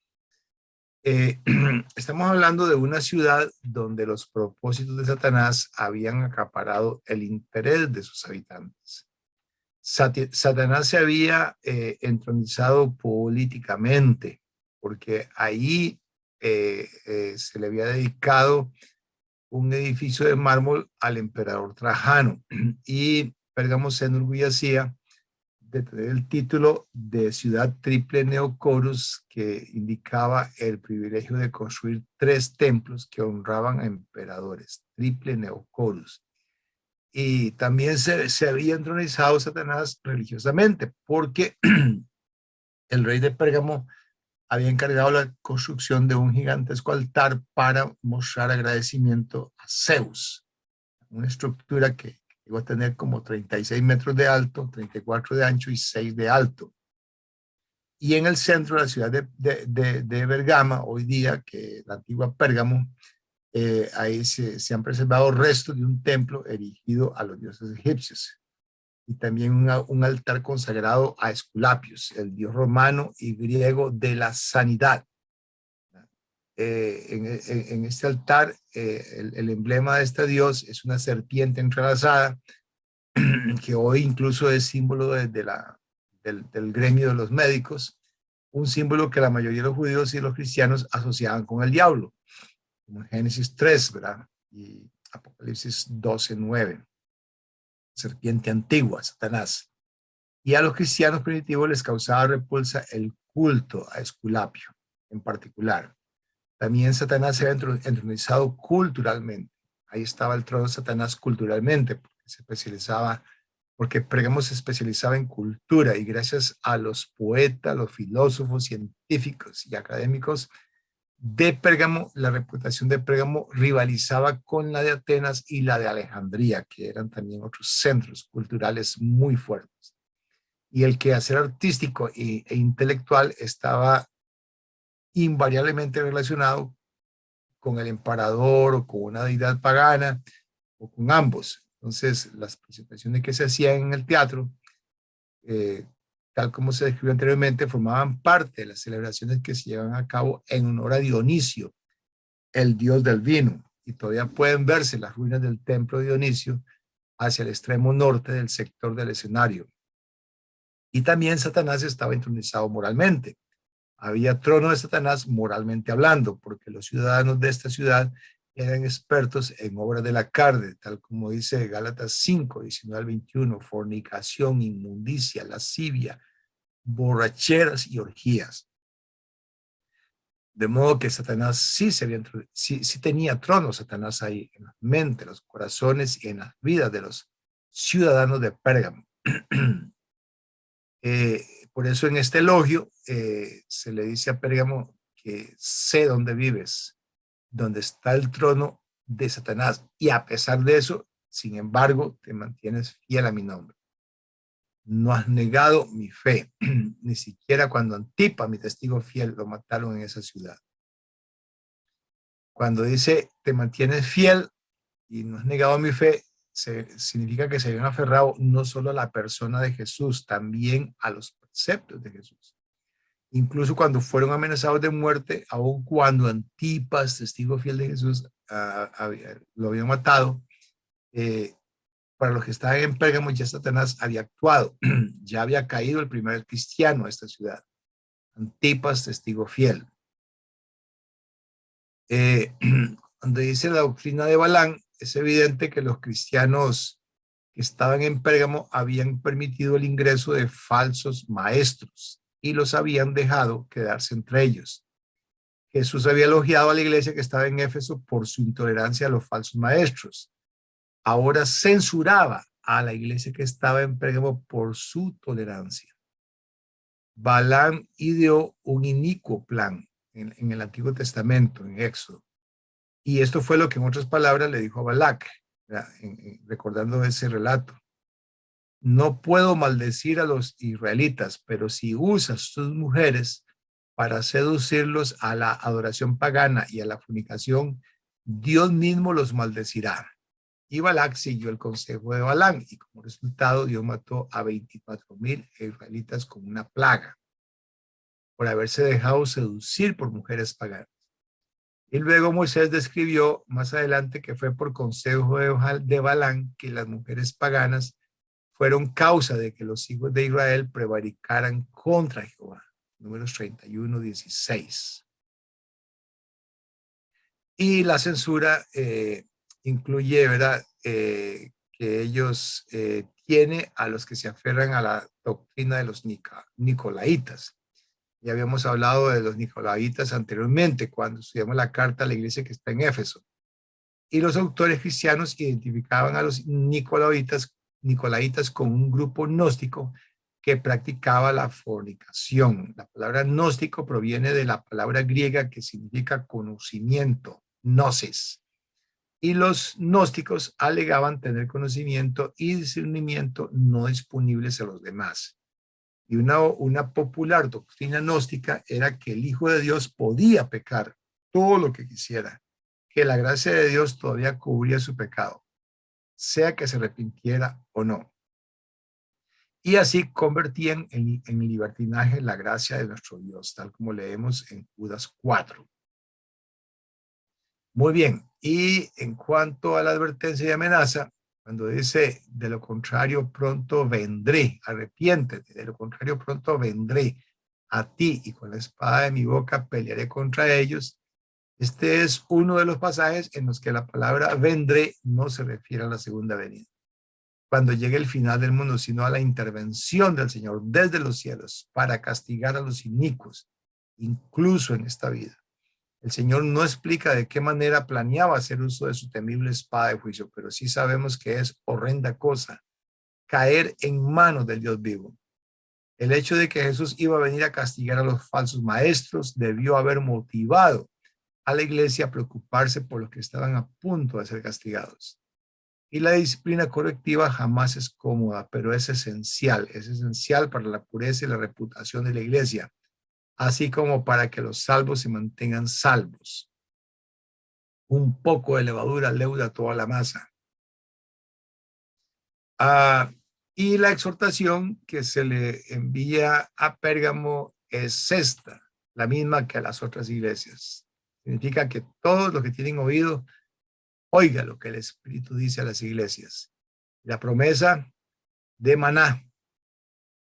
Estamos hablando de una ciudad donde los propósitos de Satanás habían acaparado el interés de sus habitantes. Satanás se había entronizado políticamente, porque ahí se le había dedicado un edificio de mármol al emperador Trajano, y Pérgamo se enorgullecía de tener el título de ciudad triple Neocorus, que indicaba el privilegio de construir 3 templos que honraban a emperadores, triple Neocorus. Y también se había entronizado Satanás religiosamente, porque el rey de Pérgamo había encargado la construcción de un gigantesco altar para mostrar agradecimiento a Zeus, una estructura que llegó a tener como 36 metros de alto, 34 de ancho y 6 de alto. Y en el centro de la ciudad de Bergama, hoy día, que la antigua Pérgamo, ahí se han preservado restos de un templo erigido a los dioses egipcios, y también un altar consagrado a Esculapios, el dios romano y griego de la sanidad. En este altar, el emblema de este dios es una serpiente entrelazada, que hoy incluso es símbolo del gremio de los médicos, un símbolo que la mayoría de los judíos y los cristianos asociaban con el diablo, como en Génesis 3, ¿verdad? Y Apocalipsis 12:9, serpiente antigua, Satanás. Y a los cristianos primitivos les causaba repulsa el culto a Esculapio en particular. También Satanás se había entronizado culturalmente. Ahí estaba el trono de Satanás culturalmente, porque Pérgamo se especializaba en cultura, y gracias a los poetas, los filósofos, científicos y académicos de Pérgamo, la reputación de Pérgamo rivalizaba con la de Atenas y la de Alejandría, que eran también otros centros culturales muy fuertes. Y el quehacer artístico e intelectual estaba invariablemente relacionado con el emperador o con una deidad pagana o con ambos. Entonces, las presentaciones que se hacían en el teatro, tal como se describió anteriormente, formaban parte de las celebraciones que se llevan a cabo en honor a Dionisio, el dios del vino, y todavía pueden verse las ruinas del templo de Dionisio hacia el extremo norte del sector del escenario. Y también Satanás estaba entronizado moralmente. Había trono de Satanás moralmente hablando, porque los ciudadanos de esta ciudad eran expertos en obras de la carne, tal como dice Gálatas 5, 19 al 21, fornicación, inmundicia, lascivia, borracheras y orgías. De modo que Satanás sí tenía trono, Satanás ahí en la mente, en los corazones y en las vidas de los ciudadanos de Pérgamo. Por eso en este elogio se le dice a Pérgamo que sé dónde vives, donde está el trono de Satanás, y a pesar de eso, sin embargo, te mantienes fiel a mi nombre. No has negado mi fe, ni siquiera cuando Antipa, mi testigo fiel, lo mataron en esa ciudad. Cuando dice te mantienes fiel y no has negado mi fe, significa que se habían aferrado no solo a la persona de Jesús, también a los preceptos de Jesús. Incluso cuando fueron amenazados de muerte, aun cuando Antipas, testigo fiel de Jesús, lo había matado, eh, para los que estaban en Pérgamo ya Satanás había actuado. Ya había caído el primer cristiano a esta ciudad. Antipas, testigo fiel. Donde dice la doctrina de Balán, es evidente que los cristianos que estaban en Pérgamo habían permitido el ingreso de falsos maestros y los habían dejado quedarse entre ellos. Jesús había elogiado a la iglesia que estaba en Éfeso por su intolerancia a los falsos maestros. Ahora censuraba a la iglesia que estaba en Pérgamo por su tolerancia. Balaam ideó un inicuo plan en el Antiguo Testamento, en Éxodo. Y esto fue lo que en otras palabras le dijo a Balac, recordando ese relato. No puedo maldecir a los israelitas, pero si usas tus mujeres para seducirlos a la adoración pagana y a la fornicación, Dios mismo los maldecirá. Y Balac siguió el consejo de Balaam y como resultado Dios mató a 24,000 israelitas con una plaga por haberse dejado seducir por mujeres paganas. Y luego Moisés describió más adelante que fue por consejo de Balaam que las mujeres paganas fueron causa de que los hijos de Israel prevaricaran contra Jehová. Números 31:16. Y la censura incluye, ¿verdad? Que ellos tiene a los que se aferran a la doctrina de los nicolaitas. Ya habíamos hablado de los nicolaitas anteriormente, cuando estudiamos la carta a la iglesia que está en Éfeso. Y los autores cristianos identificaban a los nicolaitas con un grupo gnóstico que practicaba la fornicación. La palabra gnóstico proviene de la palabra griega que significa conocimiento, gnosis. Y los gnósticos alegaban tener conocimiento y discernimiento no disponibles a los demás. Y una popular doctrina gnóstica era que el Hijo de Dios podía pecar todo lo que quisiera, que la gracia de Dios todavía cubría su pecado, sea que se arrepintiera o no. Y así convertían en libertinaje la gracia de nuestro Dios, tal como leemos en Judas 4. Muy bien, y en cuanto a la advertencia y amenaza, cuando dice, de lo contrario pronto vendré, arrepiéntete, de lo contrario pronto vendré a ti y con la espada de mi boca pelearé contra ellos. Este es uno de los pasajes en los que la palabra vendré no se refiere a la segunda venida, cuando llegue el final del mundo, sino a la intervención del Señor desde los cielos para castigar a los inicuos, incluso en esta vida. El Señor no explica de qué manera planeaba hacer uso de su temible espada de juicio, pero sí sabemos que es horrenda cosa caer en manos del Dios vivo. El hecho de que Jesús iba a venir a castigar a los falsos maestros debió haber motivado a la iglesia a preocuparse por los que estaban a punto de ser castigados. Y la disciplina correctiva jamás es cómoda, pero es esencial para la pureza y la reputación de la iglesia, así como para que los salvos se mantengan salvos. Un poco de levadura leuda toda la masa. Y la exhortación que se le envía a Pérgamo es esta, la misma que a las otras iglesias. Significa que todos los que tienen oído, oiga lo que el Espíritu dice a las iglesias. La promesa de maná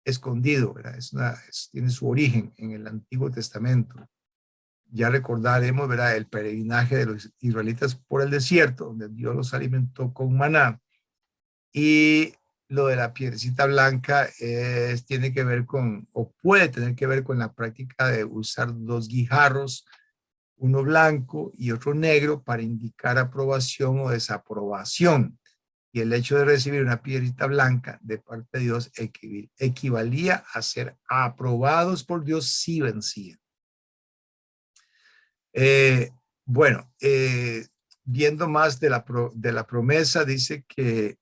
escondido, ¿verdad? Tiene su origen en el Antiguo Testamento. Ya recordaremos, ¿verdad?, el peregrinaje de los israelitas por el desierto, donde Dios los alimentó con maná. Y lo de la piedrecita blanca tiene que ver con, o puede tener que ver con la práctica de usar dos guijarros, uno blanco y otro negro, para indicar aprobación o desaprobación. Y el hecho de recibir una piedrita blanca de parte de Dios equivalía a ser aprobados por Dios si vencían. Bueno, viendo más de la promesa, dice que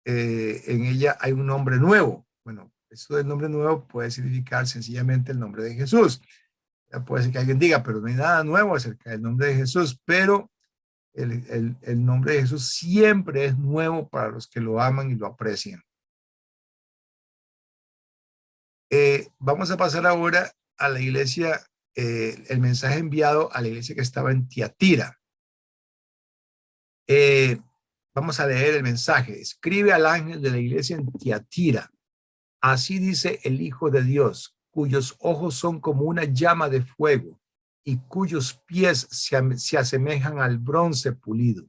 en ella hay un nombre nuevo. Bueno, esto del nombre nuevo puede significar sencillamente el nombre de Jesús. Ya puede ser que alguien diga, pero no hay nada nuevo acerca del nombre de Jesús, pero el nombre de Jesús siempre es nuevo para los que lo aman y lo aprecian. Vamos a pasar ahora a la iglesia, el mensaje enviado a la iglesia que estaba en Tiatira. Vamos a leer el mensaje. Escribe al ángel de la iglesia en Tiatira. Así dice el Hijo de Dios, cuyos ojos son como una llama de fuego y cuyos pies se asemejan al bronce pulido.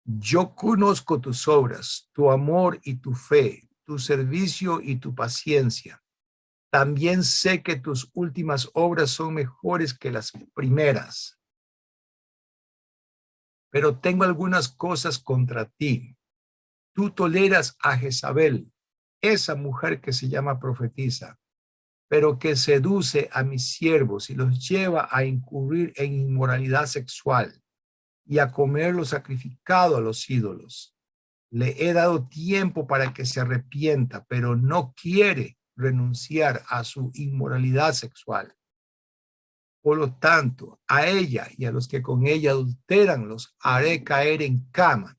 Yo conozco tus obras, tu amor y tu fe, tu servicio y tu paciencia. También sé que tus últimas obras son mejores que las primeras. Pero tengo algunas cosas contra ti. Tú toleras a Jezabel, esa mujer que se llama profetisa, pero que seduce a mis siervos y los lleva a incurrir en inmoralidad sexual y a comer lo sacrificado a los ídolos. Le he dado tiempo para que se arrepienta, pero no quiere renunciar a su inmoralidad sexual. Por lo tanto, a ella y a los que con ella adulteran los haré caer en cama,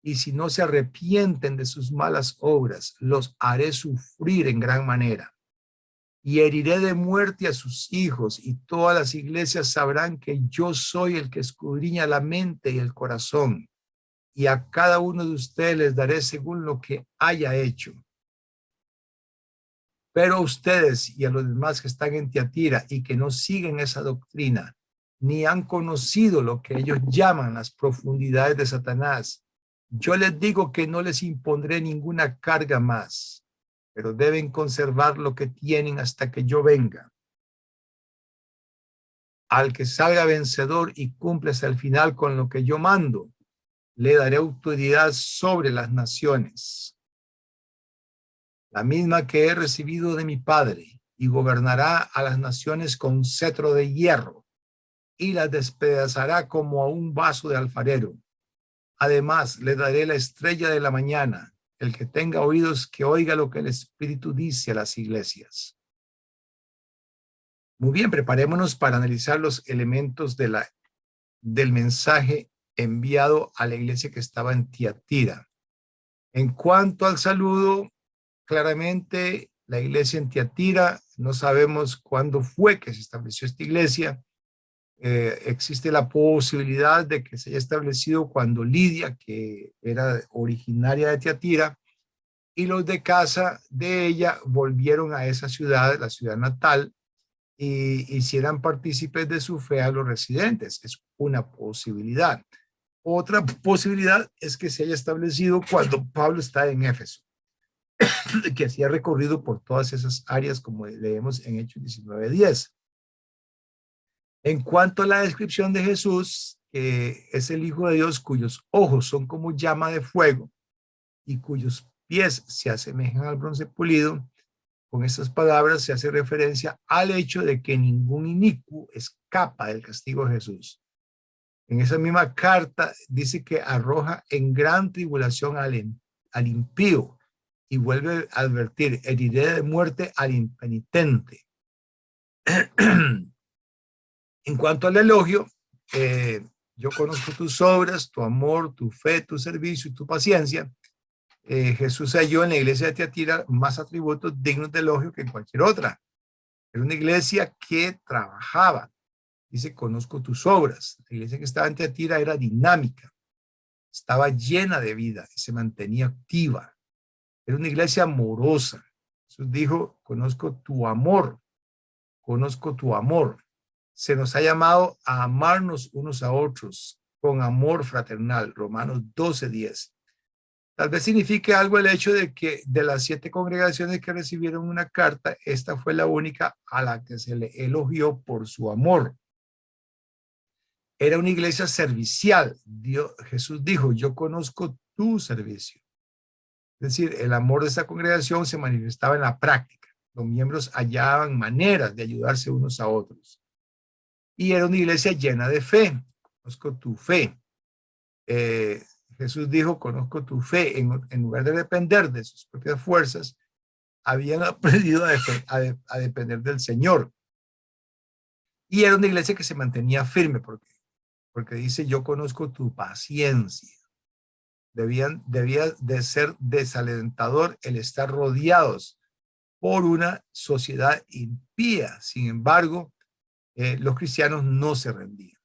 y si no se arrepienten de sus malas obras, los haré sufrir en gran manera. Y heriré de muerte a sus hijos, y todas las iglesias sabrán que yo soy el que escudriña la mente y el corazón, y a cada uno de ustedes les daré según lo que haya hecho. Pero a ustedes y a los demás que están en Tiatira y que no siguen esa doctrina, ni han conocido lo que ellos llaman las profundidades de Satanás, yo les digo que no les impondré ninguna carga más, pero deben conservar lo que tienen hasta que yo venga. Al que salga vencedor y cumple hasta el final con lo que yo mando, le daré autoridad sobre las naciones, la misma que he recibido de mi Padre, y gobernará a las naciones con cetro de hierro, y las despedazará como a un vaso de alfarero. Además, le daré la estrella de la mañana. El que tenga oídos, que oiga lo que el Espíritu dice a las iglesias. Muy bien, preparémonos para analizar los elementos del mensaje enviado a la iglesia que estaba en Tiatira. En cuanto al saludo, claramente la iglesia en Tiatira, no sabemos cuándo fue que se estableció esta iglesia. Existe la posibilidad de que se haya establecido cuando Lidia, que era originaria de Tiatira, y los de casa de ella volvieron a esa ciudad, la ciudad natal, y hicieran partícipes de su fe a los residentes. Es una posibilidad. Otra posibilidad es que se haya establecido cuando Pablo está en Éfeso, que hacía recorrido por todas esas áreas, como leemos en Hechos 19:10. En cuanto a la descripción de Jesús, que es el Hijo de Dios cuyos ojos son como llama de fuego y cuyos pies se asemejan al bronce pulido, con estas palabras se hace referencia al hecho de que ningún inicuo escapa del castigo de Jesús. En esa misma carta dice que arroja en gran tribulación al impío, y vuelve a advertir: heriré de muerte al impenitente. En cuanto al elogio, yo conozco tus obras, tu amor, tu fe, tu servicio y tu paciencia. Jesús halló en la iglesia de Tiatira más atributos dignos de elogio que en cualquier otra. Era una iglesia que trabajaba. Dice: conozco tus obras. La iglesia que estaba en Tiatira era dinámica, estaba llena de vida y se mantenía activa. Era una iglesia amorosa. Jesús dijo: conozco tu amor, conozco tu amor. Se nos ha llamado a amarnos unos a otros con amor fraternal, Romanos 12:10. Tal vez signifique algo el hecho de que de las 7 congregaciones que recibieron una carta, esta fue la única a la que se le elogió por su amor. Era una iglesia servicial. Jesús dijo: yo conozco tu servicio. Es decir, el amor de esta congregación se manifestaba en la práctica. Los miembros hallaban maneras de ayudarse unos a otros. Y era una iglesia llena de fe. Conozco tu fe. Jesús dijo: conozco tu fe. En lugar de depender de sus propias fuerzas, habían aprendido a depender del Señor. Y era una iglesia que se mantenía firme, porque dice: yo conozco tu paciencia. Debía de ser desalentador el estar rodeados por una sociedad impía. Sin embargo, los cristianos no se rendían.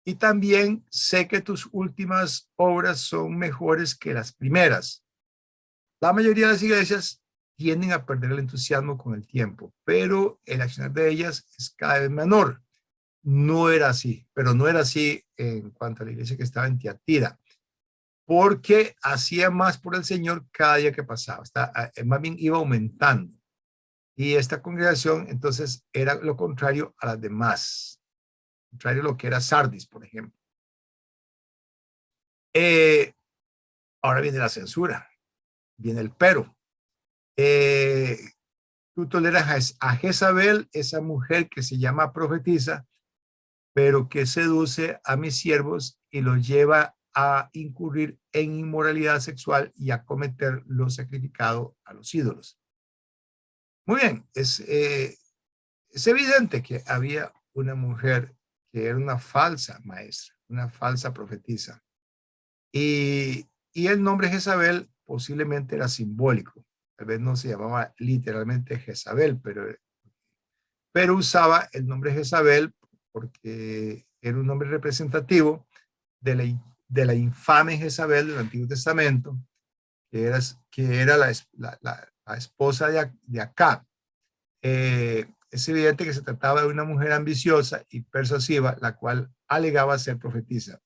Y también sé que tus últimas obras son mejores que las primeras. La mayoría de las iglesias tienden a perder el entusiasmo con el tiempo, pero el accionar de ellas es cada vez menor. No era así, pero no era así en cuanto a la iglesia que estaba en Tiatira, porque hacía más por el Señor cada día que pasaba. Más bien iba aumentando. Y esta congregación entonces era lo contrario a las demás, contrario a lo que era Sardis, por ejemplo. Ahora viene la censura, viene el pero. Tú toleras a Jezabel, esa mujer que se llama profetisa, pero que seduce a mis siervos y los lleva a incurrir en inmoralidad sexual y a cometer lo sacrificado a los ídolos. Muy bien, es evidente que había una mujer que era una falsa maestra, una falsa profetisa. Y el nombre Jezabel posiblemente era simbólico. Tal vez no se llamaba literalmente Jezabel, pero usaba el nombre Jezabel porque era un nombre representativo de la infame Jezabel del Antiguo Testamento, que era la esposa de Acab. Es evidente que se trataba de una mujer ambiciosa y persuasiva, la cual alegaba ser profetisa.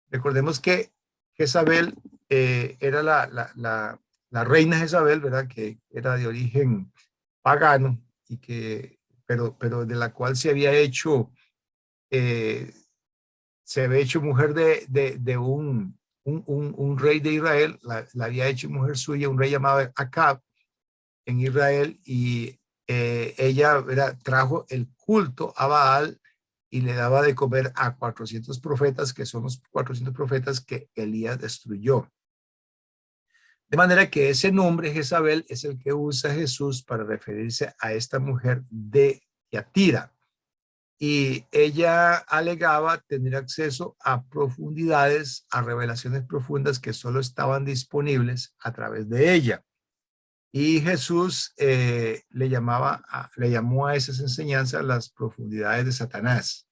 Recordemos que Jezabel era la reina Jezabel, ¿verdad? Que era de origen pagano, pero de la cual eh, se había hecho mujer de un rey de Israel, la había hecho mujer suya, un rey llamado Acab en Israel, y ella trajo el culto a Baal y le daba de comer a 400 profetas, que son los 400 profetas que Elías destruyó. De manera que ese nombre, Jezabel, es el que usa Jesús para referirse a esta mujer de Tiatira. Y ella alegaba tener acceso a profundidades, a revelaciones profundas que solo estaban disponibles a través de ella. Y Jesús le llamó a esas enseñanzas las profundidades de Satanás.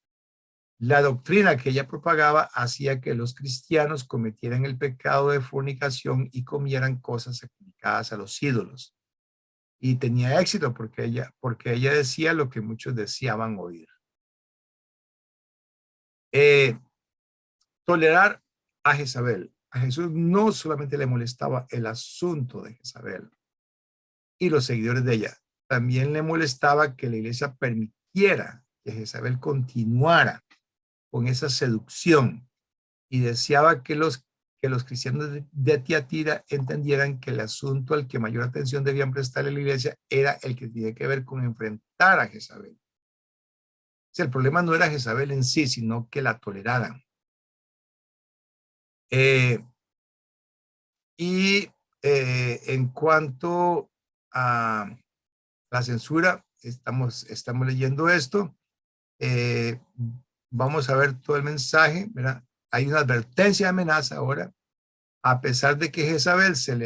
La doctrina que ella propagaba hacía que los cristianos cometieran el pecado de fornicación y comieran cosas sacrificadas a los ídolos. Y tenía éxito porque ella decía lo que muchos deseaban oír. Tolerar a Jezabel. A Jesús no solamente le molestaba el asunto de Jezabel y los seguidores de ella, también le molestaba que la iglesia permitiera que Jezabel continuara con esa seducción, y deseaba que los cristianos de Tiatira entendieran que el asunto al que mayor atención debían prestarle a la iglesia era el que tiene que ver con enfrentar a Jezabel. O sea, el problema no era Jezabel en sí, sino que la toleraran. En cuanto a la censura, estamos leyendo esto. Vamos a ver todo el mensaje, ¿verdad? Hay una advertencia de amenaza ahora. A pesar de que Jezabel se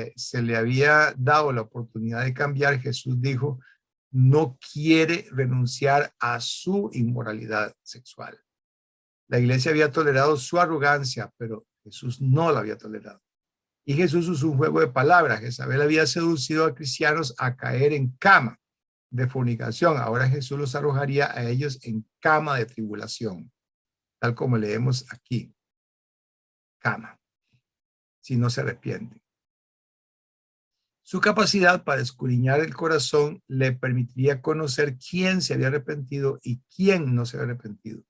le había dado la oportunidad de cambiar, Jesús dijo, no quiere renunciar a su inmoralidad sexual. La iglesia había tolerado su arrogancia, pero Jesús no la había tolerado. Y Jesús usó un juego de palabras. Jezabel había seducido a cristianos a caer en cama de fornicación. Ahora Jesús los arrojaría a ellos en cama de tribulación, tal como leemos aquí. Cama, si no se arrepienten. Su capacidad para escudriñar el corazón le permitiría conocer quién se había arrepentido y quién no se había arrepentido.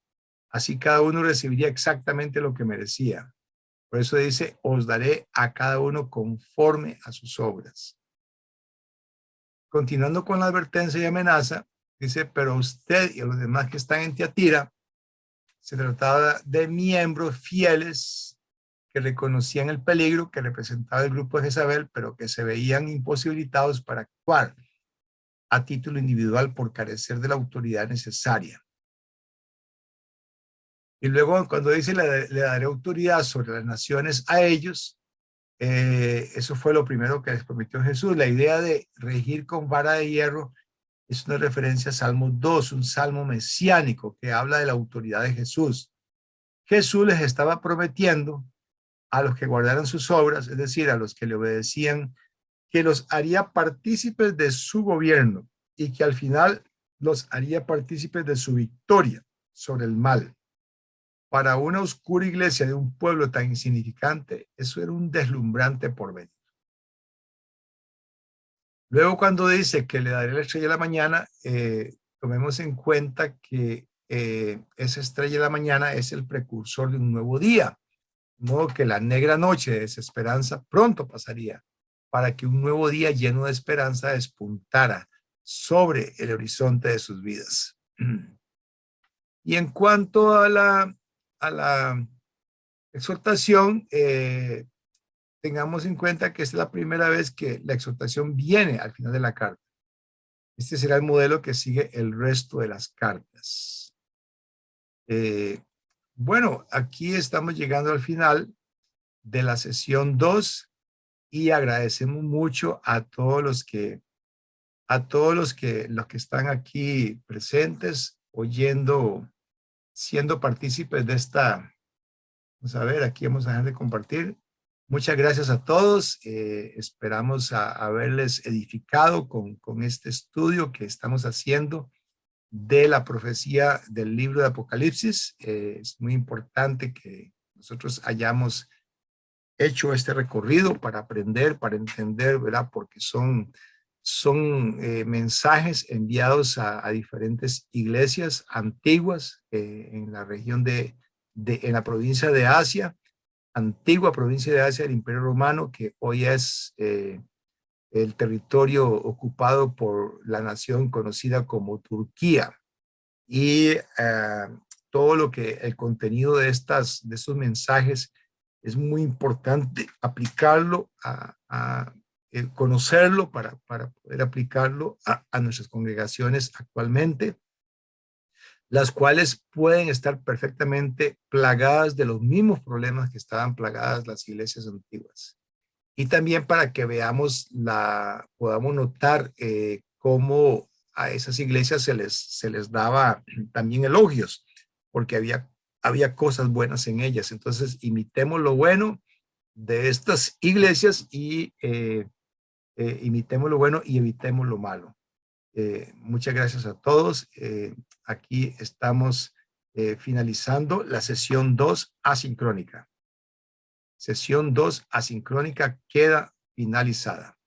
Así cada uno recibiría exactamente lo que merecía. Por eso dice, os daré a cada uno conforme a sus obras. Continuando con la advertencia y amenaza, dice, pero usted y a los demás que están en Tiatira, se trataba de miembros fieles que reconocían el peligro que representaba el grupo de Jezabel, pero que se veían imposibilitados para actuar a título individual por carecer de la autoridad necesaria. Y luego cuando dice le daré autoridad sobre las naciones a ellos, Eso fue lo primero que les prometió Jesús. La idea de regir con vara de hierro es una referencia a Salmo 2, un salmo mesiánico que habla de la autoridad de Jesús. Jesús les estaba prometiendo a los que guardaran sus obras, es decir, a los que le obedecían, que los haría partícipes de su gobierno y que al final los haría partícipes de su victoria sobre el mal. Para una oscura iglesia de un pueblo tan insignificante, eso era un deslumbrante porvenir. Luego, cuando dice que le daré la estrella de la mañana, tomemos en cuenta que esa estrella de la mañana es el precursor de un nuevo día, de modo que la negra noche de desesperanza pronto pasaría, para que un nuevo día lleno de esperanza despuntara sobre el horizonte de sus vidas. Y en cuanto a la exhortación, tengamos en cuenta que esta es la primera vez que la exhortación viene al final de la carta. Este será el modelo que sigue el resto de las cartas. Bueno, aquí estamos llegando al final de la sesión 2 y agradecemos mucho a todos los que están aquí presentes, oyendo, siendo partícipes de esta. Vamos a ver, aquí vamos a dejar de compartir. Muchas gracias a todos. Esperamos haberles edificado con este estudio que estamos haciendo de la profecía del libro de Apocalipsis. Es muy importante que nosotros hayamos hecho este recorrido para aprender, para entender, ¿verdad? Porque son mensajes enviados a diferentes iglesias antiguas en la región en la provincia de Asia, antigua provincia de Asia del Imperio Romano, que hoy es el territorio ocupado por la nación conocida como Turquía. Y todo lo que el contenido de estos mensajes es muy importante aplicarlo, conocerlo para poder aplicarlo a nuestras congregaciones actualmente, las cuales pueden estar perfectamente plagadas de los mismos problemas que estaban plagadas las iglesias antiguas. Y también para que podamos notar cómo a esas iglesias se les daba también elogios, porque había cosas buenas en ellas. Entonces, imitemos lo bueno de estas iglesias y imitemos lo bueno y evitemos lo malo. Muchas gracias a todos. Aquí estamos finalizando la sesión 2 asincrónica. Sesión 2 asincrónica queda finalizada.